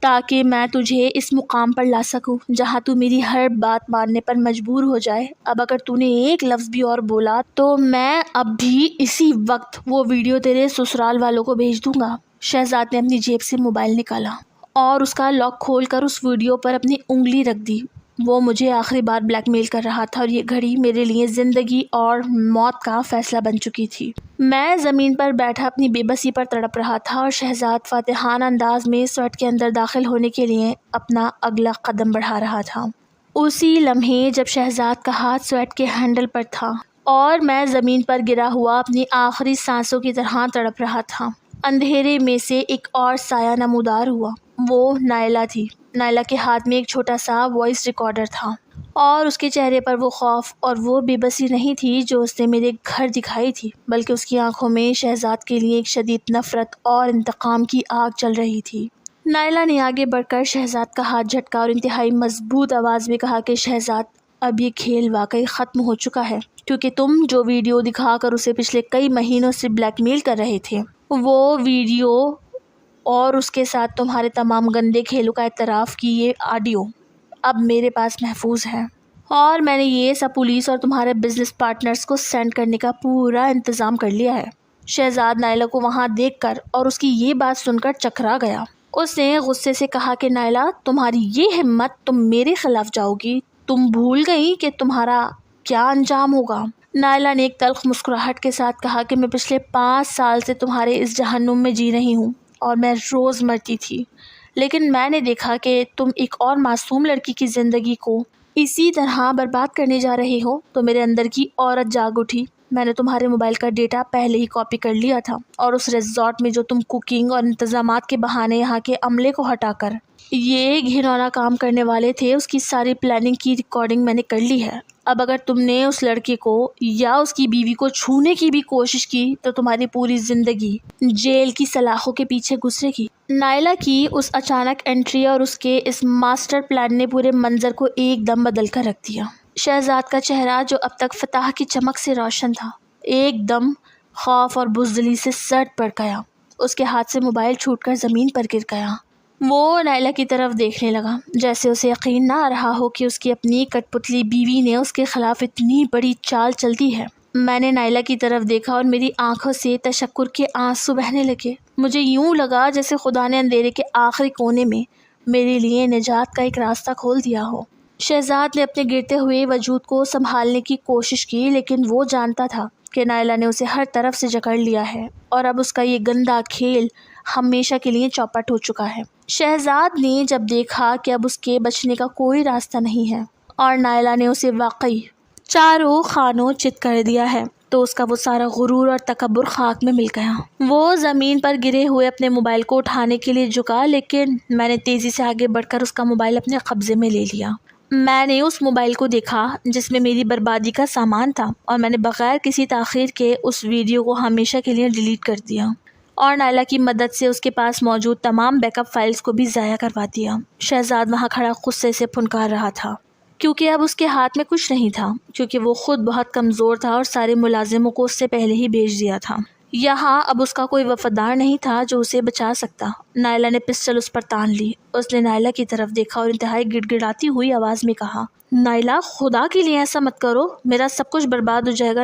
تاکہ میں تجھے اس مقام پر لا سکوں جہاں تو میری ہر بات ماننے پر مجبور ہو جائے۔ اب اگر تو نے ایک لفظ بھی اور بولا تو میں اب بھی اسی وقت وہ ویڈیو تیرے سسرال والوں کو بھیج دوں گا۔ شہزاد نے اپنی جیب سے موبائل نکالا اور اس کا لاک کھول کر اس ویڈیو پر اپنی انگلی رکھ دی۔ وہ مجھے آخری بار بلیک میل کر رہا تھا اور یہ گھڑی میرے لیے زندگی اور موت کا فیصلہ بن چکی تھی۔ میں زمین پر بیٹھا اپنی بے بسی پر تڑپ رہا تھا اور شہزاد فاتحانہ انداز میں سویٹ کے اندر داخل ہونے کے لیے اپنا اگلا قدم بڑھا رہا تھا۔ اسی لمحے جب شہزاد کا ہاتھ سویٹ کے ہینڈل پر تھا اور میں زمین پر گرا ہوا اپنی آخری سانسوں کی طرح تڑپ رہا تھا، اندھیرے میں سے ایک اور سایہ نمودار ہوا۔ وہ نائلہ تھی۔ نائلہ کے ہاتھ میں ایک چھوٹا سا وائس ریکارڈر تھا اور اس کے چہرے پر وہ خوف اور وہ بے بسی نہیں تھی جو اس نے میرے گھر دکھائی تھی، بلکہ اس کی آنکھوں میں شہزاد کے لیے ایک شدید نفرت اور انتقام کی آگ چل رہی تھی۔ نائلہ نے آگے بڑھ کر شہزاد کا ہاتھ جھٹکا اور انتہائی مضبوط آواز میں کہا کہ شہزاد، اب یہ کھیل واقعی ختم ہو چکا ہے، کیونکہ تم جو ویڈیو دکھا کر اسے پچھلے کئی مہینوں سے بلیک میل کر رہے تھے، وہ ویڈیو اور اس کے ساتھ تمہارے تمام گندے کھیلوں کا اعتراف کی یہ آڈیو اب میرے پاس محفوظ ہے، اور میں نے یہ سب پولیس اور تمہارے بزنس پارٹنرز کو سینڈ کرنے کا پورا انتظام کر لیا ہے۔ شہزاد نائلہ کو وہاں دیکھ کر اور اس کی یہ بات سن کر چکرا گیا۔ اس نے غصے سے کہا کہ نائلہ، تمہاری یہ ہمت، تم میرے خلاف جاؤ گی، تم بھول گئی کہ تمہارا کیا انجام ہوگا۔ نائلہ نے ایک تلخ مسکراہٹ کے ساتھ کہا کہ میں پچھلے 5 سال سے تمہارے اس جہنم میں جی رہی ہوں اور میں روز مرتی تھی، لیکن میں نے دیکھا کہ تم ایک اور معصوم لڑکی کی زندگی کو اسی طرح برباد کرنے جا رہے ہو، تو میرے اندر کی عورت جاگ اٹھی۔ میں نے تمہارے موبائل کا ڈیٹا پہلے ہی کاپی کر لیا تھا اور اس ریزورٹ میں جو تم کوکنگ اور انتظامات کے بہانے یہاں کے عملے کو ہٹا کر یہ گھنونا کام کرنے والے تھے، اس کی ساری پلاننگ کی ریکارڈنگ میں نے کر لی ہے۔ اب اگر تم نے اس لڑکے کو یا اس کی بیوی کو چھونے کی بھی کوشش کی تو تمہاری پوری زندگی جیل کی سلاخوں کے پیچھے گزرے گی۔ نائلہ کی اس اچانک انٹری اور اس کے اس ماسٹر پلان نے پورے منظر کو ایک دم بدل کر رکھ دیا۔ شہزاد کا چہرہ جو اب تک فتح کی چمک سے روشن تھا، ایک دم خوف اور بزدلی سے سرد پڑ گیا۔ اس کے ہاتھ سے موبائل چھوٹ کر زمین پر گر گیا۔ وہ نائلہ کی طرف دیکھنے لگا، جیسے اسے یقین نہ آ رہا ہو کہ اس کی اپنی کٹ پتلی بیوی نے اس کے خلاف اتنی بڑی چال چلتی ہے۔ میں نے نائلہ کی طرف دیکھا اور میری آنکھوں سے تشکر کے آنسو بہنے لگے۔ مجھے یوں لگا جیسے خدا نے اندھیرے کے آخری کونے میں میرے لیے نجات کا ایک راستہ کھول دیا ہو۔ شہزاد نے اپنے گرتے ہوئے وجود کو سنبھالنے کی کوشش کی، لیکن وہ جانتا تھا کہ نائلہ نے اسے ہر طرف سے جکڑ لیا ہے اور اب اس کا یہ گندا کھیل ہمیشہ کے لیے چوپٹ ہو چکا ہے۔ شہزاد نے جب دیکھا کہ اب اس کے بچنے کا کوئی راستہ نہیں ہے اور نائلہ نے اسے واقعی چاروں خانوں چت کر دیا ہے، تو اس کا وہ سارا غرور اور تکبر خاک میں مل گیا۔ وہ زمین پر گرے ہوئے اپنے موبائل کو اٹھانے کے لیے جھکا، لیکن میں نے تیزی سے آگے بڑھ کر اس کا موبائل اپنے قبضے میں لے لیا۔ میں نے اس موبائل کو دیکھا جس میں میری بربادی کا سامان تھا، اور میں نے بغیر کسی تاخیر کے اس ویڈیو کو ہمیشہ کے لیے ڈیلیٹ کر دیا اور نائلہ کی مدد سے اس کے پاس موجود تمام بیک اپ فائلز کو بھی ضائع کروا دیا۔ شہزاد وہاں کھڑا غصے سے پھنکار رہا تھا، کیونکہ اب اس کے ہاتھ میں کچھ نہیں تھا، کیونکہ وہ خود بہت کمزور تھا اور سارے ملازموں کو اس سے پہلے ہی بھیج دیا تھا۔ یہاں اب اس کا کوئی وفادار نہیں تھا جو اسے بچا سکتا۔ نائلہ نے پسٹل اس پر تان لی۔ اس نے نائلہ کی طرف دیکھا اور انتہائی گڑ گڑاتی ہوئی آواز میں کہا، نائلہ، خدا کے لیے ایسا مت کرو، میرا سب کچھ برباد ہو جائے گا۔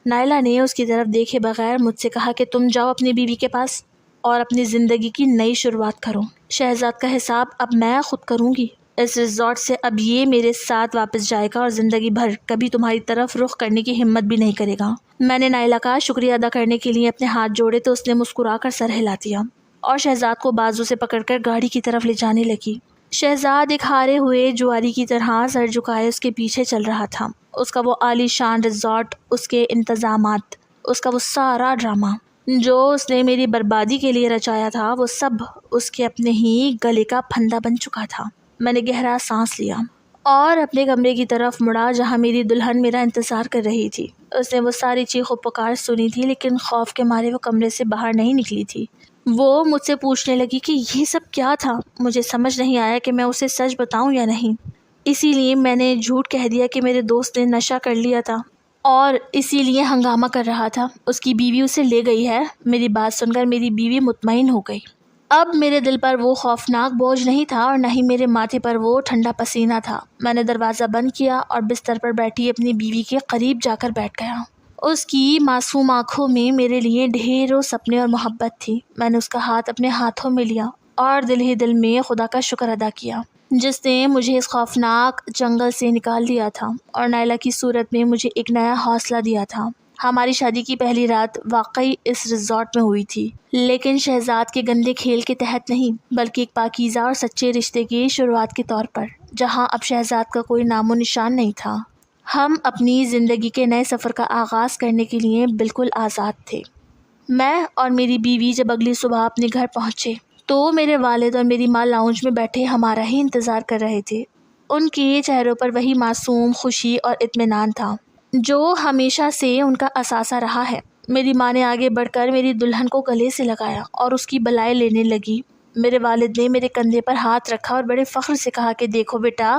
نائلہ نے اس کی طرف دیکھے بغیر مجھ سے کہا کہ تم جاؤ اپنی بیوی کے پاس اور اپنی زندگی کی نئی شروعات کرو۔ شہزاد کا حساب اب میں خود کروں گی۔ اس ریزورٹ سے اب یہ میرے ساتھ واپس جائے گا اور زندگی بھر کبھی تمہاری طرف رخ کرنے کی ہمت بھی نہیں کرے گا۔ میں نے نائلہ کا شکریہ ادا کرنے کے لیے اپنے ہاتھ جوڑے تو اس نے مسکرا کر سر ہلا دیا اور شہزاد کو بازو سے پکڑ کر گاڑی کی طرف لے جانے لگی۔ شہزاد ایک ہارے ہوئے جواری کی طرح سر جھکائے اس کے پیچھے چل رہا تھا۔ اس کا وہ عالی شان ریزورٹ، اس کے انتظامات، اس کا وہ سارا ڈرامہ جو اس نے میری بربادی کے لیے رچایا تھا، وہ سب اس کے اپنے ہی گلے کا پھندا بن چکا تھا۔ میں نے گہرا سانس لیا اور اپنے کمرے کی طرف مڑا جہاں میری دلہن میرا انتظار کر رہی تھی۔ اس نے وہ ساری چیخ و پکار سنی تھی، لیکن خوف کے مارے وہ کمرے سے باہر نہیں نکلی تھی۔ وہ مجھ سے پوچھنے لگی کہ یہ سب کیا تھا۔ مجھے سمجھ نہیں آیا کہ میں اسے سچ بتاؤں یا نہیں، اسی لیے میں نے جھوٹ کہہ دیا کہ میرے دوست نے نشہ کر لیا تھا اور اسی لیے ہنگامہ کر رہا تھا۔ اس کی بیوی اسے لے گئی ہے۔ میری بات سن کر میری بیوی مطمئن ہو گئی۔ اب میرے دل پر وہ خوفناک بوجھ نہیں تھا اور نہ ہی میرے ماتھے پر وہ ٹھنڈا پسینہ تھا۔ میں نے دروازہ بند کیا اور بستر پر بیٹھی اپنی بیوی کے قریب جا کر بیٹھ گیا۔ اس کی معصوم آنکھوں میں میرے لیے ڈھیروں سپنے اور محبت تھی۔ میں نے اس کا ہاتھ اپنے ہاتھوں میں لیا اور دل ہی دل میں خدا کا شکر ادا کیا جس نے مجھے اس خوفناک جنگل سے نکال دیا تھا اور نائلہ کی صورت میں مجھے ایک نیا حوصلہ دیا تھا۔ ہماری شادی کی پہلی رات واقعی اس ریزورٹ میں ہوئی تھی، لیکن شہزاد کے گندے کھیل کے تحت نہیں، بلکہ ایک پاکیزہ اور سچے رشتے کی شروعات کے طور پر، جہاں اب شہزاد کا کوئی نام و نشان نہیں تھا۔ ہم اپنی زندگی کے نئے سفر کا آغاز کرنے کے لیے بالکل آزاد تھے۔ میں اور میری بیوی جب اگلی صبح اپنے گھر پہنچے تو میرے والد اور میری ماں لاؤنج میں بیٹھے ہمارا ہی انتظار کر رہے تھے۔ ان کے چہروں پر وہی معصوم خوشی اور اطمینان تھا جو ہمیشہ سے ان کا اثاثہ رہا ہے۔ میری ماں نے آگے بڑھ کر میری دلہن کو گلے سے لگایا اور اس کی بلائیں لینے لگی۔ میرے والد نے میرے کندھے پر ہاتھ رکھا اور بڑے فخر سے کہا کہ دیکھو بیٹا،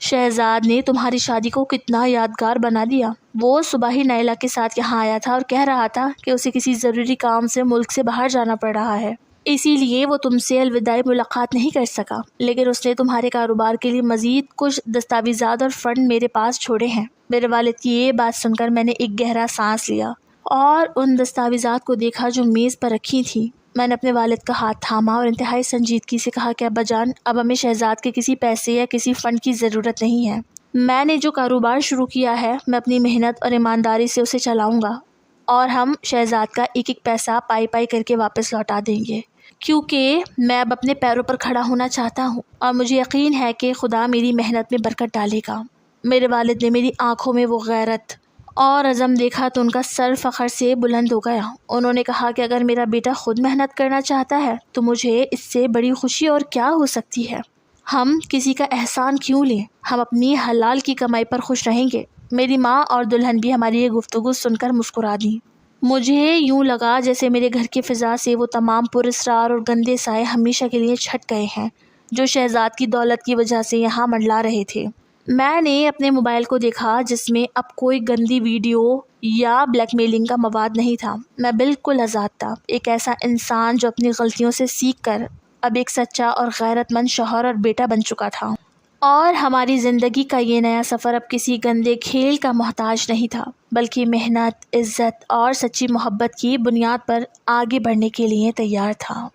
شہزاد نے تمہاری شادی کو کتنا یادگار بنا دیا۔ وہ صبح ہی نائلہ کے ساتھ یہاں آیا تھا اور کہہ رہا تھا کہ اسے کسی ضروری کام سے ملک سے باہر جانا پڑ رہا ہے، اسی لیے وہ تم سے الوداعی ملاقات نہیں کر سکا، لیکن اس نے تمہارے کاروبار کے لیے مزید کچھ دستاویزات اور فنڈ میرے پاس چھوڑے ہیں۔ میرے والد کی یہ بات سن کر میں نے ایک گہرا سانس لیا اور ان دستاویزات کو دیکھا جو میز پر رکھی تھیں۔ میں نے اپنے والد کا ہاتھ تھاما اور انتہائی سنجیدگی سے کہا کہ ابا جان، اب ہمیں شہزاد کے کسی پیسے یا کسی فنڈ کی ضرورت نہیں ہے۔ میں نے جو کاروبار شروع کیا ہے، میں اپنی محنت اور ایمانداری سے اسے چلاؤں گا اور ہم شہزاد کا ایک ایک پیسہ پائی پائی کر کے واپس لوٹا دیں گے، کیونکہ میں اب اپنے پیروں پر کھڑا ہونا چاہتا ہوں اور مجھے یقین ہے کہ خدا میری محنت میں برکت ڈالے گا۔ میرے والد نے میری آنکھوں میں وہ غیرت اور عزم دیکھا تو ان کا سر فخر سے بلند ہو گیا۔ انہوں نے کہا کہ اگر میرا بیٹا خود محنت کرنا چاہتا ہے تو مجھے اس سے بڑی خوشی اور کیا ہو سکتی ہے۔ ہم کسی کا احسان کیوں لیں؟ ہم اپنی حلال کی کمائی پر خوش رہیں گے۔ میری ماں اور دلہن بھی ہماری یہ گفتگو سن کر مسکرا دیں۔ مجھے یوں لگا جیسے میرے گھر کی فضا سے وہ تمام پراسرار اور گندے سائے ہمیشہ کے لیے چھٹ گئے ہیں جو شہزاد کی دولت کی وجہ سے یہاں منڈلا رہے تھے۔ میں نے اپنے موبائل کو دیکھا جس میں اب کوئی گندی ویڈیو یا بلیک میلنگ کا مواد نہیں تھا۔ میں بالکل آزاد تھا، ایک ایسا انسان جو اپنی غلطیوں سے سیکھ کر اب ایک سچا اور غیرت مند شوہر اور بیٹا بن چکا تھا۔ اور ہماری زندگی کا یہ نیا سفر اب کسی گندے کھیل کا محتاج نہیں تھا، بلکہ محنت، عزت اور سچی محبت کی بنیاد پر آگے بڑھنے کے لیے تیار تھا۔